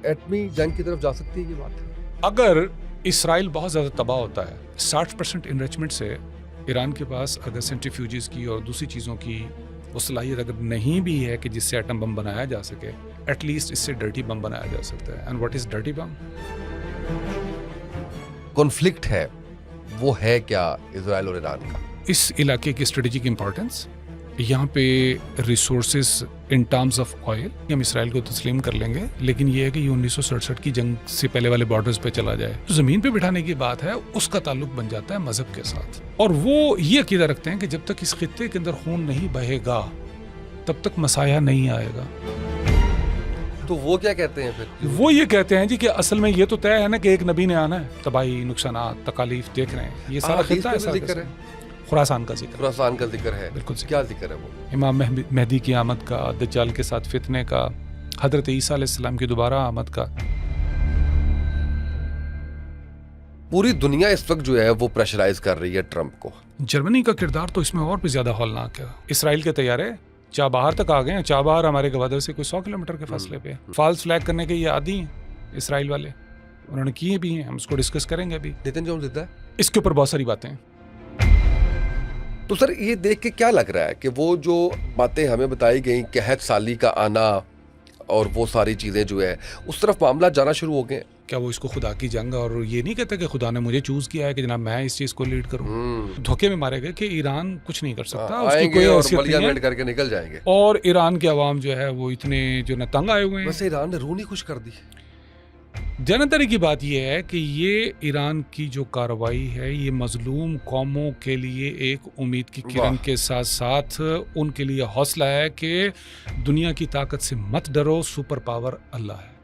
ایٹمی جنگ کی طرف جا سکتی ہے یہ بات؟ اگر اسرائیل بہت زیادہ تباہ ہوتا ہے 60% انریچمنٹ سے، ایران کے پاس اگر سینٹریفیوجز کی اور دوسری چیزوں کی وہ صلاحیت اگر نہیں بھی ہے کہ جس سے ایٹم بم بنایا جا سکے، ایٹ لیسٹ اس سے ڈرٹی بم بنایا جا سکتا ہے. And what is dirty bomb? Conflict ہے وہ ہے کیا اسرائیل اور ایران کا؟ اس علاقے کی اسٹریٹجک امپورٹنس، یہاں پہ resources in terms of oil ہم اسرائیل کو تسلیم کر لیں گے، لیکن یہ ہے کہ یہ 1967 کی جنگ سے پہلے والے بارڈرز پہ چلا جائے. جو زمین پہ بٹھانے کی بات ہے اس کا تعلق بن جاتا ہے مذہب کے ساتھ، اور وہ یہ عقیدہ رکھتے ہیں کہ جب تک اس خطے کے اندر خون نہیں بہے گا تب تک مسیح نہیں آئے گا. تو وہ کیا کہتے ہیں پھر؟ وہ یہ کہتے ہیں جی کہ اصل میں یہ تو طے ہے نا کہ ایک نبی نے آنا ہے، تباہی، نقصانات، تکالیف دیکھ رہے ہیں، یہ سارا خطہ ہے. ذکر ہے خراسان کا ذکر، خراسان کا ذکر ہے. بالکل. کیا ذکر ہے وہ؟ امام مہدی کی آمد کا، دجال کے ساتھ فتنے کا، حضرت عیسیٰ علیہ السلام کی دوبارہ آمد کا. پوری دنیا اس وقت جو ہے وہ پریشرائز کر رہی ہے ٹرمپ کو. جرمنی کا کردار تو اس میں اور بھی زیادہ ہولناک ہے. اسرائیل کے طیارے چابہار تک آ گئے ہیں. چابہار ہمارے گوادر سے کوئی 100 کلومیٹر کے فاصلے پہ. فالس فلیگ کرنے کے یہ عادی ہیں اسرائیل والے، انہوں نے کیے بھی ہیں، ہم اس کو ڈسکس کریں گے ابھی. نیتن جون زندہ ہے اس کے اوپر بہت ساری باتیں ہیں. تو سر یہ دیکھ کے کیا لگ رہا ہے کہ وہ جو باتیں ہمیں بتائی گئیں، قحط سالی کا آنا اور وہ ساری چیزیں جو ہے اس طرف معاملات جانا شروع ہو گئے؟ کیا وہ اس کو خدا کی جنگ، اور یہ نہیں کہتے کہ خدا نے مجھے چوز کیا ہے کہ جناب میں اس چیز کو لیڈ کروں. دھوکے میں مارے گئے کہ ایران کچھ نہیں کر سکتا، اس کی کوئی حیثیت نہیں ہے، کر کے نکل جائیں گے. اور ایران کے عوام جو ہے وہ اتنے جو نہ تنگ آئے ہوئے ہیں. ویسے ایران نے روح نہیں خوش کر دی. جانتاری کی بات یہ ہے کہ یہ ایران کی جو کارروائی ہے یہ مظلوم قوموں کے لیے ایک امید کی کرن کے ساتھ ساتھ ان کے لیے حوصلہ ہے کہ دنیا کی طاقت سے مت ڈرو، سپر پاور اللہ ہے.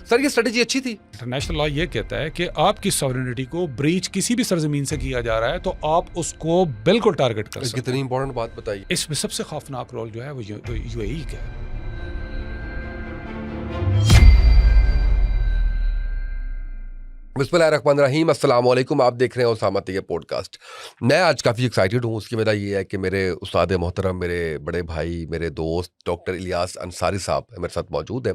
سر یہ اسٹریٹجی اچھی تھی؟ انٹرنیشنل لا یہ کہتا ہے کہ آپ کی ساورینٹی کو بریچ کسی بھی سرزمین سے کیا جا رہا ہے تو آپ اس کو بالکل ٹارگٹ کر سکتے ہیں. کتنی امپورٹنٹ بات بتائی. اس میں سب سے خوفناک رول جو ہے وہ یو اے ای کا ہے. بسم اللہ الرحمن الرحیم. السلام علیکم. آپ دیکھ رہے ہیں اسامہ طیب پوڈ کاسٹ. میں آج کافی ایکسائٹیڈ ہوں. اس کی وجہ یہ ہے کہ میرے استاد محترم، میرے بڑے بھائی، میرے دوست ڈاکٹر الیاس انصاری صاحب میرے ساتھ موجود ہیں،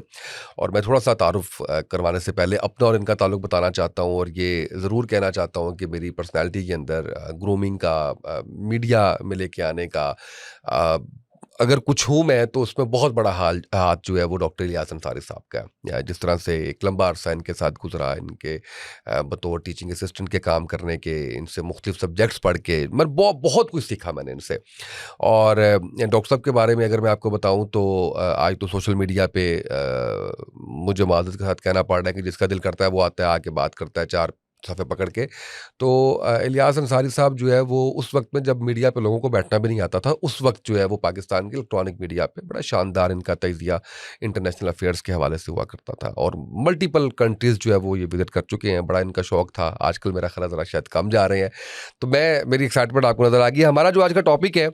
اور میں تھوڑا سا تعارف کروانے سے پہلے اپنا اور ان کا تعلق بتانا چاہتا ہوں، اور یہ ضرور کہنا چاہتا ہوں کہ میری پرسنالٹی کے اندر گرومنگ کا، میڈیا میں لے کے آنے کا اگر کچھ ہوں میں، تو اس میں بہت بڑا ہاتھ جو ہے وہ ڈاکٹر الیاس انصاری صاحب کا ہے. جس طرح سے ایک لمبا عرصہ ان کے ساتھ گزرا، ان کے بطور ٹیچنگ اسسٹنٹ کے کام کرنے کے، ان سے مختلف سبجیکٹس پڑھ کے میں بہت کچھ سیکھا میں نے ان سے. اور ڈاکٹر صاحب کے بارے میں اگر میں آپ کو بتاؤں تو آج تو سوشل میڈیا پہ مجھے معذرت کے ساتھ کہنا پڑ رہا ہے کہ جس کا دل کرتا ہے وہ آتا ہے، آ کے بات کرتا ہے 4 صفحے پکڑ کے. تو الیاس انصاری صاحب جو ہے وہ اس وقت میں جب میڈیا پہ لوگوں کو بیٹھنا بھی نہیں آتا تھا، اس وقت جو ہے وہ پاکستان کے الیکٹرانک میڈیا پہ بڑا شاندار ان کا تجزیہ انٹرنیشنل افیئرس کے حوالے سے ہوا کرتا تھا، اور ملٹیپل کنٹریز جو ہے وہ یہ وزٹ کر چکے ہیں. بڑا ان کا شوق تھا. آج کل میرا خیال ذرا شاید کم جا رہے ہیں. تو میری ایکسائٹمنٹ آپ کو نظر آ گئی. ہمارا جو آج کا ٹاپک ہے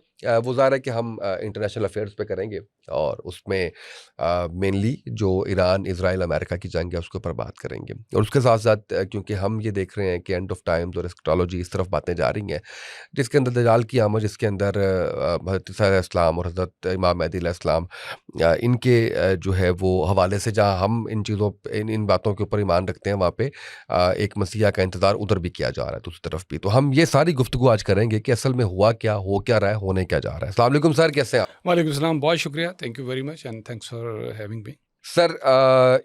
وہ ظاہر ہے کہ ہم انٹرنیشنل افیئرس پہ کریں گے، اور اس میں مینلی جو ایران اسرائیل امریکہ کی جنگ ہے اس کے اوپر بات کریں گے. اور اس کے ساتھ ساتھ کیونکہ ہم یہ دیکھ رہے ہیں کہ اینڈ آف ٹائمز اور اسکٹالوجی اس طرف باتیں جا رہی ہیں، جس کے اندر دجال کی آمد، جس کے اندر حضرت عیسیٰ علیہ السلام اور حضرت امام مہدی علیہ السلام ان کے جو ہے وہ حوالے سے، جہاں ہم ان باتوں کے اوپر ایمان رکھتے ہیں، وہاں پہ ایک مسیح کا انتظار ادھر بھی کیا جا رہا ہے دوسری طرف بھی. تو ہم یہ ساری گفتگو آج کریں گے کہ اصل میں ہوا کیا، ہو کیا رہا ہے، ہونے کیا جا رہا ہے. السلام علیکم سر، کیسے ہیں آپ؟ وعلیکم السلام، بہت شکریہ، thank you very much and thanks for having me. Sir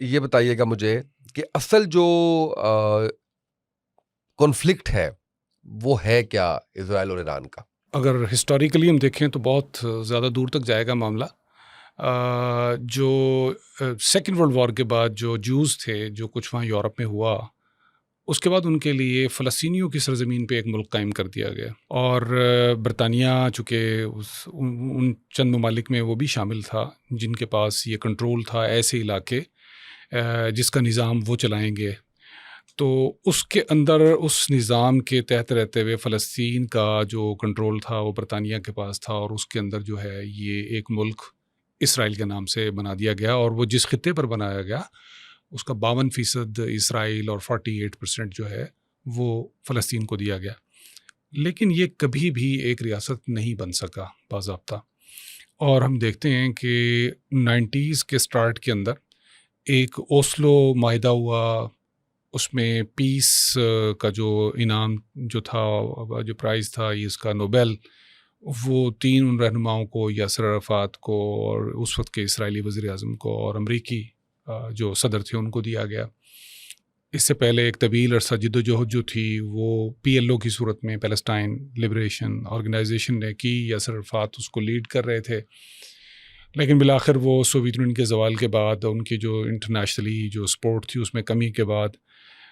یہ بتائیے گا مجھے کہ اصل جو کنفلکٹ ہے وہ ہے کیا اسرائیل اور ایران کا؟ اگر ہسٹوریکلی ہم دیکھیں تو بہت زیادہ دور تک جائے گا معاملہ. جو سیکنڈ ورلڈ وار کے بعد جو جوز تھے، جو کچھ وہاں یورپ میں ہوا، اس کے بعد ان کے لیے فلسطینیوں کی سرزمین پہ ایک ملک قائم کر دیا گیا. اور برطانیہ چونکہ ان چند ممالک میں وہ بھی شامل تھا جن کے پاس یہ کنٹرول تھا ایسے علاقے جس کا نظام وہ چلائیں گے. تو اس کے اندر اس نظام کے تحت رہتے ہوئے فلسطین کا جو کنٹرول تھا وہ برطانیہ کے پاس تھا، اور اس کے اندر جو ہے یہ ایک ملک اسرائیل کے نام سے بنا دیا گیا. اور وہ جس خطے پر بنایا گیا اس کا 52% اسرائیل اور 48% جو ہے وہ فلسطین کو دیا گیا. لیکن یہ کبھی بھی ایک ریاست نہیں بن سکا باضابطہ. اور ہم دیکھتے ہیں کہ 90s کے سٹارٹ کے اندر ایک اوسلو معاہدہ ہوا، اس میں پیس کا جو انعام جو تھا، جو پرائز تھا یہ اس کا نوبل، وہ 3 رہنماؤں کو، یاسر عرفات کو اور اس وقت کے اسرائیلی وزیر اعظم کو اور امریکی جو صدر تھے ان کو دیا گیا۔ اس سے پہلے ایک طویل عرصہ جد و جہد جو تھی وہ PLO کی صورت میں، پیلسٹائن لبریشن آرگنائزیشن نے کی، یاسر عرفات اس کو لیڈ کر رہے تھے، لیکن بالآخر وہ سوویت یونین کے زوال کے بعد ان کی جو انٹرنیشنلی جو سپورٹ تھی اس میں کمی کے بعد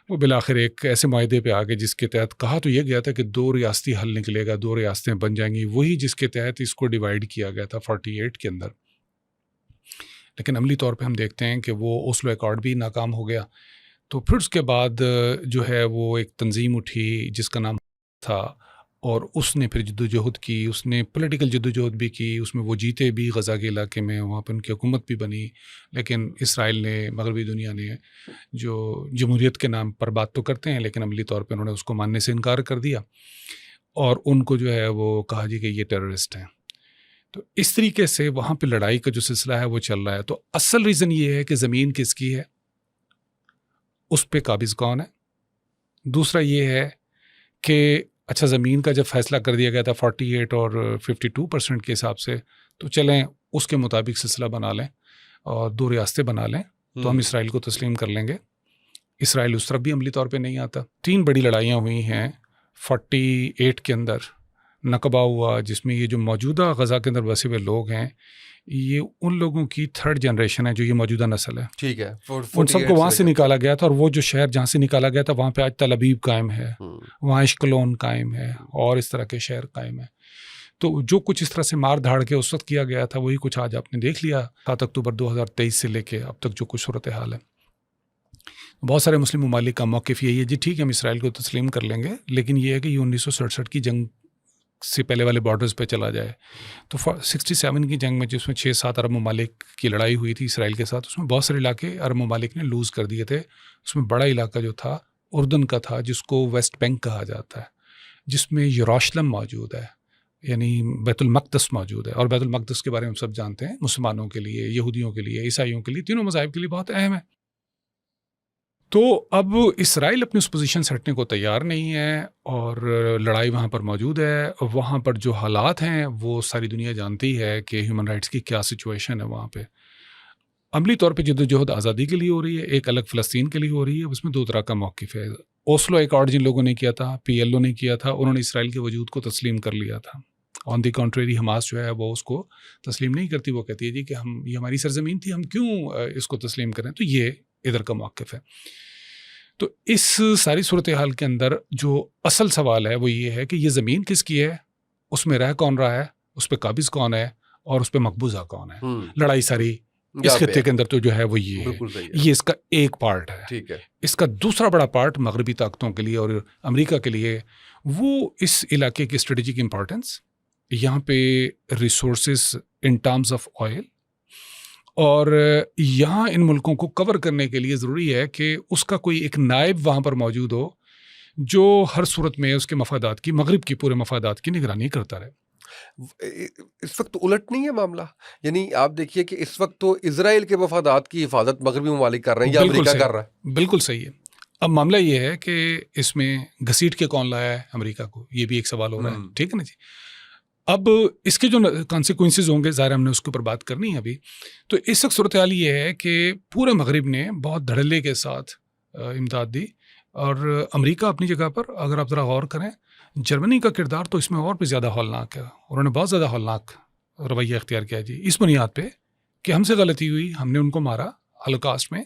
وہ بالآخر ایک ایسے معاہدے پہ آ گئے جس کے تحت کہا تو یہ گیا تھا کہ 2 ریاستی حل نکلے گا، 2 ریاستیں بن جائیں گی، وہی جس کے تحت اس کو ڈیوائیڈ کیا گیا تھا 48 کے اندر۔ لیکن عملی طور پہ ہم دیکھتے ہیں کہ وہ اوسلو ایکارڈ بھی ناکام ہو گیا۔ تو پھر اس کے بعد جو ہے وہ ایک تنظیم اٹھی جس کا نام تھا، اور اس نے پھر جد و جہد کی، اس نے پولیٹیکل جد و جہد بھی کی، اس میں وہ جیتے بھی غزہ کے علاقے میں، وہاں پہ ان کی حکومت بھی بنی، لیکن اسرائیل نے، مغربی دنیا نے جو جمہوریت کے نام پر بات تو کرتے ہیں لیکن عملی طور پہ انہوں نے اس کو ماننے سے انکار کر دیا، اور ان کو جو ہے وہ کہا جی کہ یہ ٹیررسٹ ہیں۔ تو اس طریقے سے وہاں پہ لڑائی کا جو سلسلہ ہے وہ چل رہا ہے۔ تو اصل ریزن یہ ہے کہ زمین کس کی ہے، اس پہ قابض کون ہے۔ دوسرا یہ ہے کہ اچھا زمین کا جب فیصلہ کر دیا گیا تھا 48 اور 52% کے حساب سے، تو چلیں اس کے مطابق سلسلہ بنا لیں اور 2 ریاستیں بنا لیں تو ہم اسرائیل کو تسلیم کر لیں گے۔ اسرائیل اس طرف بھی عملی طور پہ نہیں آتا۔ 3 بڑی لڑائیاں ہوئی ہیں 48 کے اندر۔ نقبہ ہوا جس میں یہ جو موجودہ غزہ کے اندر بسے ہوئے لوگ ہیں، یہ ان لوگوں کی 3rd جنریشن ہے جو یہ موجودہ نسل ہے، ٹھیک ہے، ان سب کو وہاں سے نکالا گیا تھا، اور وہ جو شہر جہاں سے نکالا گیا تھا وہاں پہ آج تل ابیب قائم ہے، وہاں اشکلون قائم ہے، اور اس طرح کے شہر قائم ہیں۔ تو جو کچھ اس طرح سے مار دھاڑ کے اس وقت کیا گیا تھا وہی کچھ آج آپ نے دیکھ لیا 7 اکتوبر 2023 سے لے کے اب تک جو کچھ صورتحال ہے۔ بہت سارے مسلم ممالک کا موقف یہی ہے، جی ٹھیک ہے ہم اسرائیل کو تسلیم کر لیں گے، لیکن یہ ہے کہ یہ 1967 کی جنگ سے پہلے والے بارڈرز پہ چلا جائے۔ تو 67 کی جنگ میں جس میں 6-7 عرب ممالک کی لڑائی ہوئی تھی اسرائیل کے ساتھ، اس میں بہت سارے علاقے عرب ممالک نے لوز کر دیے تھے۔ اس میں بڑا علاقہ جو تھا اردن کا تھا، جس کو ویسٹ بینک کہا جاتا ہے، جس میں یروشلم موجود ہے، یعنی بیت المقدس موجود ہے، اور بیت المقدس کے بارے میں ہم سب جانتے ہیں، مسلمانوں کے لیے، یہودیوں کے لیے، عیسائیوں کے لیے، تینوں مذاہب کے لیے بہت اہم ہے۔ تو اب اسرائیل اپنی اس پوزیشن سے ہٹنے کو تیار نہیں ہے، اور لڑائی وہاں پر موجود ہے۔ وہاں پر جو حالات ہیں وہ ساری دنیا جانتی ہے کہ ہیومن رائٹس کی کیا سچویشن ہے وہاں پہ۔ عملی طور پہ جد و جہد آزادی کے لیے ہو رہی ہے، ایک الگ فلسطین کے لیے ہو رہی ہے، اس میں 2 طرح کا موقف ہے۔ اوسلو ایکارڈ جن لوگوں نے کیا تھا، PLO نے کیا تھا، انہوں نے اسرائیل کے وجود کو تسلیم کر لیا تھا۔ آن دی کنٹریری حماس جو ہے وہ اس کو تسلیم نہیں کرتی، وہ کہتی ہے جی کہ یہ ہماری سرزمین تھی، ہم کیوں اس کو تسلیم کریں۔ تو یہ ادھر کا موقف ہے۔ تو اس ساری صورتحال کے اندر جو اصل سوال ہے وہ یہ ہے کہ یہ زمین کس کی ہے، اس میں رہ کون رہا ہے، اس پہ قابض کون ہے، اور اس پہ مقبوضہ کون ہے۔ لڑائی ساری اس خطے کے اندر تو جو ہے وہ یہ ہے، یہ اس کا ایک پارٹ ہے۔ ٹھیک ہے، اس کا دوسرا بڑا پارٹ مغربی طاقتوں کے لیے اور امریکہ کے لیے، وہ اس علاقے کی اسٹریٹجک امپورٹنس، یہاں پہ resources in terms of oil, اور یہاں ان ملکوں کو کور کرنے کے لیے ضروری ہے کہ اس کا کوئی ایک نائب وہاں پر موجود ہو جو ہر صورت میں اس کے مفادات کی، مغرب کی پورے مفادات کی نگرانی کرتا رہے۔ اس وقت الٹ نہیں ہے معاملہ، یعنی آپ دیکھیے کہ اس وقت تو اسرائیل کے مفادات کی حفاظت مغربی ممالک کر رہے ہیں یا امریکہ کر رہا ہے۔ بالکل صحیح ہے۔ اب معاملہ یہ ہے کہ اس میں گھسیٹ کے کون لایا ہے امریکہ کو، یہ بھی ایک سوال ہو رہا ہے، ٹھیک ہے نا جی۔ اب اس کے جو کانسیکوینسز ہوں گے، ظاہر ہم نے اس کے اوپر بات کرنی ہے ابھی۔ تو اس وقت صورتحال یہ ہے کہ پورے مغرب نے بہت دھڑلے کے ساتھ امداد دی، اور امریکہ اپنی جگہ پر، اگر آپ ذرا غور کریں، جرمنی کا کردار تو اس میں اور بھی زیادہ ہولناک ہے، انہوں نے بہت زیادہ ہولناک رویہ اختیار کیا جی، اس بنیاد پہ کہ ہم سے غلطی ہوئی، ہم نے ان کو مارا ہولوکاسٹ میں،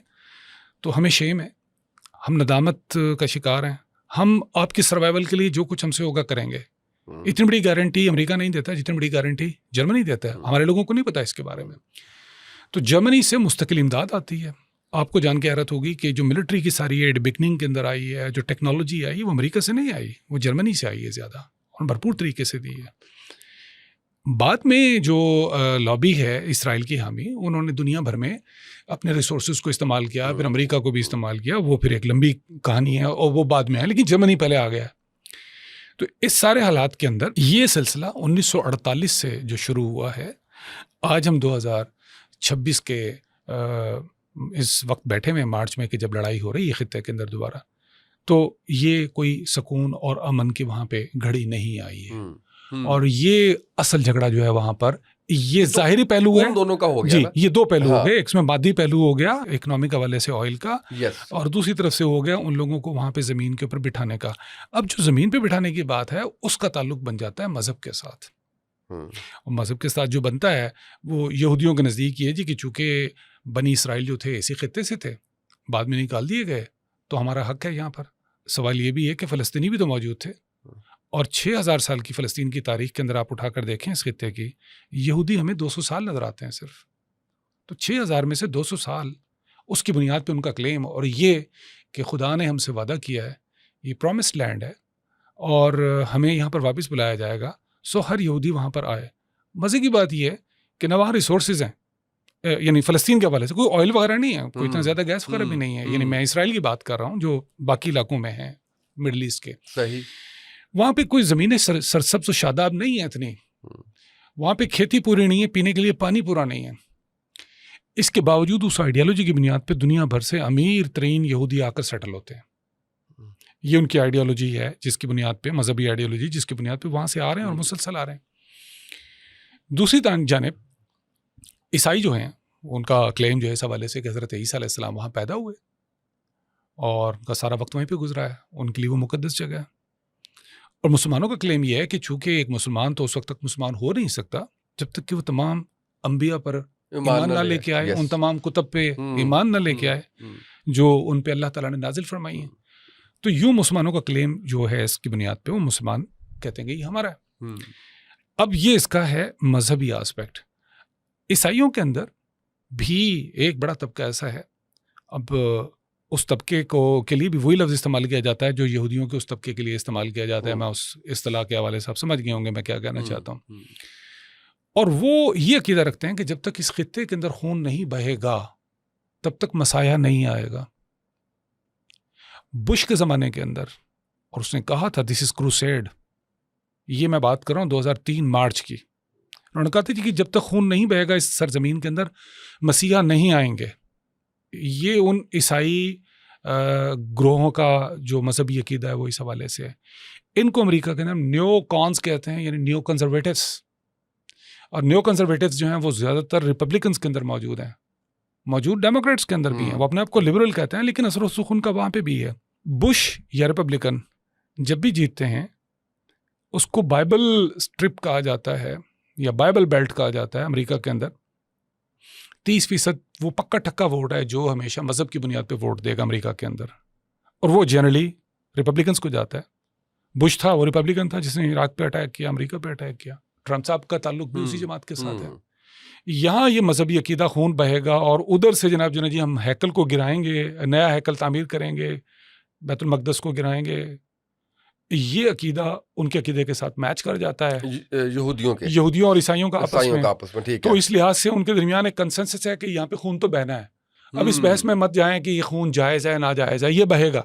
تو ہمیں شیم ہے، ہم ندامت کا شکار ہیں، ہم آپ کی سروائیول کے لیے جو کچھ ہم سے ہوگا کریں گے۔ اتنی بڑی گارنٹی امریکہ نہیں دیتا جتنی بڑی گارنٹی جرمنی دیتا ہے، ہمارے لوگوں کو نہیں پتا اس کے بارے میں۔ تو جرمنی سے مستقل امداد آتی ہے۔ آپ کو جان کے حیرت ہوگی کہ جو ملٹری کی ساری ایڈ بگننگ کے اندر آئی ہے، جو ٹیکنالوجی آئی، وہ امریکہ سے نہیں آئی، وہ جرمنی سے آئی ہے زیادہ، اور بھرپور طریقے سے دی ہے۔ بعد میں جو لابی ہے اسرائیل کی حامی، انہوں نے دنیا بھر میں اپنے ریسورسز کو استعمال کیا، پھر امریکہ کو بھی استعمال کیا، وہ پھر ایک لمبی کہانی ہے اور وہ بعد میں ہے، لیکن جرمنی پہلے آ گیا۔ تو اس سارے حالات کے اندر یہ سلسلہ 1948 سے جو شروع ہوا ہے، آج ہم 2026 کے اس وقت بیٹھے ہوئے مارچ میں کہ جب لڑائی ہو رہی ہے خطے کے اندر دوبارہ، تو یہ کوئی سکون اور امن کی وہاں پہ گھڑی نہیں آئی ہے، اور یہ اصل جھگڑا جو ہے وہاں پر یہ ظاہری پہلو ہے، دونوں کا ہو گیا جی، نا؟ یہ دو پہلو ہو گئے، ایک میں مادی پہلو ہو گیا اکنامک حوالے سے آئل کا، اور دوسری طرف سے ہو گیا ان لوگوں کو وہاں پہ زمین کے اوپر بٹھانے کا۔ اب جو زمین پہ بٹھانے کی بات ہے اس کا تعلق بن جاتا ہے مذہب کے ساتھ، اور مذہب کے ساتھ جو بنتا ہے وہ یہودیوں کے نزدیک یہ جی کہ چونکہ بنی اسرائیل جو تھے اسی خطے سے تھے، بعد میں نکال دیے گئے، تو ہمارا حق ہے یہاں پر۔ سوال یہ بھی ہے کہ فلسطینی بھی تو موجود تھے، اور 6000 سال کی فلسطین کی تاریخ کے اندر آپ اٹھا کر دیکھیں اس خطے کی، یہودی ہمیں 200 سال نظر آتے ہیں صرف، تو 6000 میں سے 200 سال اس کی بنیاد پہ ان کا کلیم، اور یہ کہ خدا نے ہم سے وعدہ کیا ہے، یہ پرومسڈ لینڈ ہے اور ہمیں یہاں پر واپس بلایا جائے گا، سو ہر یہودی وہاں پر آئے۔ مزے کی بات یہ ہے کہ نہ وہاں ریسورسز ہیں، یعنی فلسطین کے حوالے سے کوئی آئل وغیرہ نہیں ہے، کوئی اتنا زیادہ گیس وغیرہ بھی نہیں ہے، یعنی میں اسرائیل کی بات کر رہا ہوں جو باقی علاقوں میں ہیں مڈل ایسٹ کے، صحیح، وہاں پہ کوئی زمینیں سرسبز و شاداب نہیں ہیں اتنی، وہاں پہ کھیتی پوری نہیں ہے، پینے کے لیے پانی پورا نہیں ہے۔ اس کے باوجود اس آئیڈیالوجی کی بنیاد پہ دنیا بھر سے امیر ترین یہودی آ کر سیٹل ہوتے ہیں، یہ ان کی آئیڈیالوجی ہے جس کی بنیاد پہ، مذہبی آئیڈیالوجی جس کی بنیاد پہ وہاں سے آ رہے ہیں اور مسلسل آ رہے ہیں۔ دوسری جانب عیسائی جو ہیں ان کا کلیم جو ہے اس حوالے سے کہ حضرت عیسیٰ علیہ السلام وہاں پیدا ہوئے اور ان کا سارا وقت وہیں پہ گزرا ہے، ان کے لیے وہ مقدس جگہ ہے۔ اور مسلمانوں کا کلیم یہ ہے کہ چونکہ ایک مسلمان تو اس وقت تک مسلمان ہو نہیں سکتا جب تک کہ وہ تمام انبیاء پر ایمان نہ لے کے آئے، ان تمام کتب پہ ایمان نہ لے کے آئے جو ان پہ اللہ تعالیٰ نے نازل فرمائی ہیں۔ تو یوں مسلمانوں کا کلیم جو ہے اس کی بنیاد پہ وہ مسلمان کہتے ہیں کہ یہ ہمارا ہے۔ اب یہ اس کا ہے مذہبی آسپیکٹ۔ عیسائیوں کے اندر بھی ایک بڑا طبقہ ایسا ہے، اب اس طبقے کے لیے بھی وہی لفظ استعمال کیا جاتا ہے جو یہودیوں کے اس طبقے کے لیے استعمال کیا جاتا ہے، میں اس اصطلاح کے حوالے سے آپ سمجھ گئے ہوں گے میں کیا کہنا چاہتا ہوں، اور وہ یہ عقیدہ رکھتے ہیں کہ جب تک اس خطے کے اندر خون نہیں بہے گا تب تک مسیح نہیں آئے گا۔ بش کے زمانے کے اندر، اور اس نے کہا تھا دس از کروسیڈ، یہ میں بات کر رہا ہوں 2003 مارچ کی، انہوں نے کہا تھا کہ جب تک خون نہیں بہے گا اس سرزمین کے اندر مسیحا نہیں آئیں گے۔ یہ ان عیسائی گروہوں کا جو مذہبی عقیدہ ہے وہ اس حوالے سے ہے۔ ان کو امریکہ کے نام نیو کانز کہتے ہیں، یعنی نیو کنزرویٹوز، اور نیو کنزرویٹوز جو ہیں وہ زیادہ تر ریپبلکنز کے اندر موجود ہیں، موجود ڈیموکریٹس کے اندر بھی ہیں، وہ اپنے آپ کو لبرل کہتے ہیں لیکن اثر و رسوخ ان کا وہاں پہ بھی ہے۔ بش یا ریپبلکن جب بھی جیتتے ہیں اس کو بائبل اسٹرپ کہا جاتا ہے یا بائبل بیلٹ کہا جاتا ہے امریکہ کے اندر۔ 30% وہ پکا ٹھکا ووٹ ہے جو ہمیشہ مذہب کی بنیاد پہ ووٹ دے گا امریکہ کے اندر، اور وہ جنرلی ریپبلکنز کو جاتا ہے۔ بش تھا وہ ریپبلکن تھا جس نے عراق پہ اٹیک کیا، امریکہ پہ اٹیک کیا، ٹرمپ صاحب کا تعلق بھی اسی جماعت کے ساتھ ہے۔ یہاں یہ مذہبی عقیدہ خون بہے گا، اور ادھر سے جناب جی ہم ہیکل کو گرائیں گے، نیا ہیکل تعمیر کریں گے، بیت المقدس کو گرائیں گے، یہ عقیدہ ان کے عقیدے کے ساتھ میچ کر جاتا ہے، یہودیوں اور عیسائیوں کا آپس میں۔ تو اس لحاظ سے ان کے درمیان ایک کنسنسس ہے کہ یہاں پہ خون تو بہنا ہے۔ اب اس بحث میں مت جائیں کہ یہ خون جائز ہے ناجائز ہے، یہ بہے گا،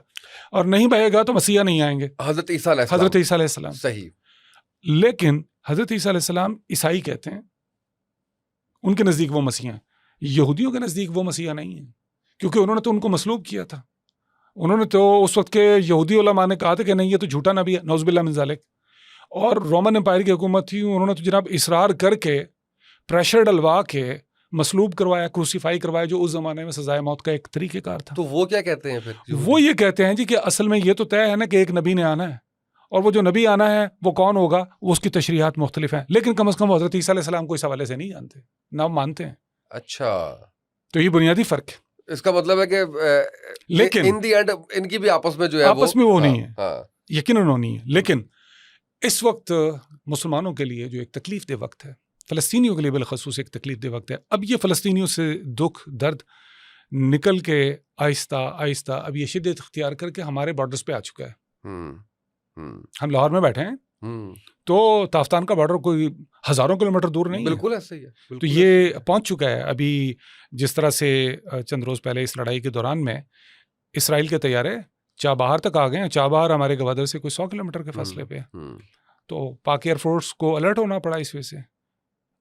اور نہیں بہے گا تو مسیحا نہیں آئیں گے، حضرت عیسیٰ علیہ السلام۔ صحیح۔ لیکن حضرت عیسیٰ علیہ السلام عیسائی کہتے ہیں، ان کے نزدیک وہ مسیحا ہیں، یہودیوں کے نزدیک وہ مسیحا نہیں ہیں، کیونکہ انہوں نے تو ان کو مسلوب کیا تھا، انہوں نے تو اس وقت کے یہودی علماء نے کہا تھا کہ نہیں یہ تو جھوٹا نبی ہے، نعوذ باللہ من ذالک، اور رومن امپائر کی حکومت تھی، انہوں نے تو جناب اصرار کر کے پریشر ڈلوا کے مسلوب کروایا، کروسیفائی کروایا، جو اس زمانے میں سزائے موت کا ایک طریقہ کار تھا۔ تو وہ کیا کہتے ہیں پھر؟ وہ یہ کہتے ہیں جی کہ اصل میں یہ تو طے ہے نا کہ ایک نبی نے آنا ہے، اور وہ جو نبی آنا ہے وہ کون ہوگا، وہ اس کی تشریحات مختلف ہیں، لیکن کم از کم حضرت عیسیٰ علیہ السلام کو اس حوالے سے نہیں جانتے، نہ مانتے ہیں۔ اچھا، تو یہ بنیادی فرق ہے۔ اس کا مطلب ہے کہ لیکن ان دی اینڈ ان کی بھی آپس میں جو ہے آپس میں وہ نہیں ہے، یقیناً وہ نہیں ہے، لیکن اس وقت مسلمانوں کے لیے جو ایک تکلیف دہ وقت ہے، فلسطینیوں کے لیے بالخصوص ایک تکلیف دہ وقت ہے۔ اب یہ فلسطینیوں سے دکھ درد نکل کے آہستہ آہستہ اب یہ شدت اختیار کر کے ہمارے بارڈرز پہ آ چکا ہے۔ ہم لاہور میں بیٹھے ہیں تو تافتان کا بارڈر کوئی ہزاروں کلومیٹر دور نہیں ہے، بالکل ایسا ہی ہے، تو یہ پہنچ چکا ہے۔ ابھی جس طرح سے چند روز پہلے اس لڑائی کے دوران میں اسرائیل کے طیارے چابہار تک آ گئے ہیں، چابہار ہمارے گوادر سے کوئی 100 کلومیٹر کے فاصلے پہ، تو پاک ایئر فورس کو الرٹ ہونا پڑا اس وجہ سے،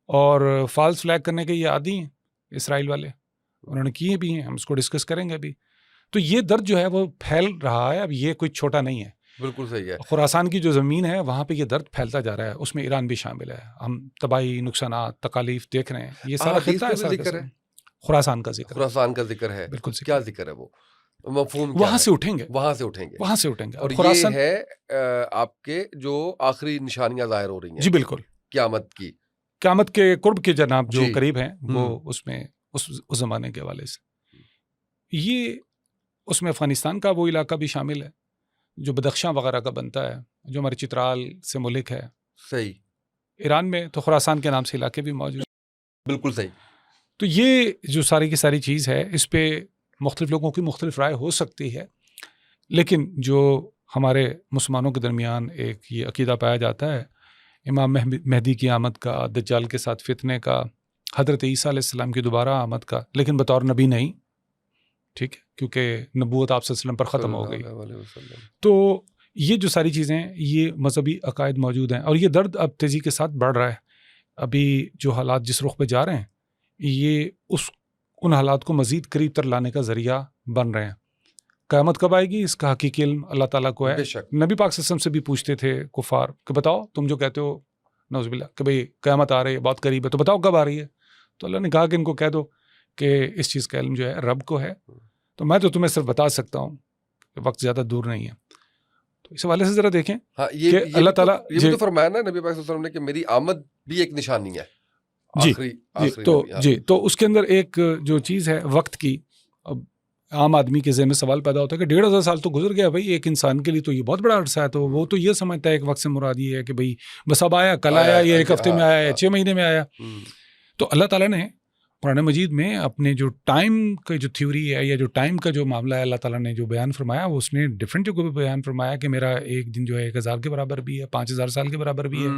اور فالس فلیگ کرنے کے یہ عادی ہیں اسرائیل والے, انہوں نے کیے بھی ہیں, ہم اس کو ڈسکس کریں گے ابھی. تو یہ درد جو ہے وہ پھیل رہا ہے, اب یہ کوئی چھوٹا نہیں ہے. بالکل صحیح ہے. خراسان کی جو زمین ہے وہاں پہ یہ درد پھیلتا جا رہا ہے, اس میں ایران بھی شامل ہے. ہم تباہی, نقصانات, تکالیف دیکھ رہے ہیں. یہ سارا حدیث خطہ میں بھی ذکر ہے, خراسان کا ذکر, خراسان کا ذکر ہے. بالکل کیا ذکر ہے, وہ مفہوم وہاں سے اٹھیں گے, وہاں سے اٹھیں گے, وہاں سے اٹھیں گے. اور یہ ہے آپ کے جو آخری نشانیاں ظاہر ہو رہی ہیں. جی بالکل, قیامت کی, قیامت کے قرب کے جناب جو قریب ہیں وہ اس میں اس زمانے کے حوالے سے. یہ اس میں افغانستان کا وہ علاقہ بھی شامل ہے جو بدخشاں وغیرہ کا بنتا ہے, جو ہمارے چترال سے ملک ہے. صحیح. ایران میں تو خراسان کے نام سے علاقے بھی موجود ہیں. بالکل صحیح. تو یہ جو ساری کی ساری چیز ہے, اس پہ مختلف لوگوں کی مختلف رائے ہو سکتی ہے, لیکن جو ہمارے مسلمانوں کے درمیان ایک یہ عقیدہ پایا جاتا ہے امام مہدی کی آمد کا, دجال کے ساتھ فتنے کا, حضرت عیسیٰ علیہ السلام کی دوبارہ آمد کا, لیکن بطور نبی نہیں, ٹھیک ہے, کیونکہ نبوت آپ صلی اللہ علیہ وسلم پر ختم ہو گئی. تو یہ جو ساری چیزیں ہیں یہ مذہبی عقائد موجود ہیں, اور یہ درد اب تیزی کے ساتھ بڑھ رہا ہے. ابھی جو حالات جس رخ پہ جا رہے ہیں یہ ان حالات کو مزید قریب تر لانے کا ذریعہ بن رہے ہیں. قیامت کب آئے گی اس کا حقیقی علم اللہ تعالیٰ کو ہے. نبی پاک صلی اللہ علیہ وسلم سے بھی پوچھتے تھے کفار کہ بتاؤ تم جو کہتے ہو نعوذ باللہ کہ بھئی قیامت آ رہی ہے, بہت قریب ہے, تو بتاؤ کب آ رہی ہے. تو اللہ نے کہا کہ ان کو کہہ دو کہ اس چیز کا علم جو ہے رب کو ہے, تو میں تو تمہیں صرف بتا سکتا ہوں کہ وقت زیادہ دور نہیں ہے. تو اس حوالے سے ذرا دیکھیں کہ اللہ تعالیٰ یہ بھی تو فرمایا نا نبی پاک صلی اللہ علیہ وسلم نے کہ میری آمد بھی ایک نشانی ہے. تو اس کے اندر ایک جو چیز ہے وقت کی, اب عام آدمی کے ذہن میں سوال پیدا ہوتا ہے کہ 1500 سال تو گزر گیا بھائی, ایک انسان کے لیے تو یہ بہت بڑا عرصہ ہے. تو وہ تو یہ سمجھتا ہے ایک وقت سے مراد یہ ہے کہ بھئی بس اب آیا, کل آیا, یا ایک ہفتے میں آیا, 6 مہینے میں آیا. تو اللہ تعالیٰ نے قرآن مجید میں اپنے جو ٹائم کا جو تھیوری ہے یا جو ٹائم کا جو معاملہ ہے اللہ تعالیٰ نے جو بیان فرمایا, وہ اس نے ڈفرینٹ جگہ پہ بیان فرمایا کہ میرا ایک دن جو ہے 1000 کے برابر بھی ہے, 5000 سال کے برابر بھی ہے.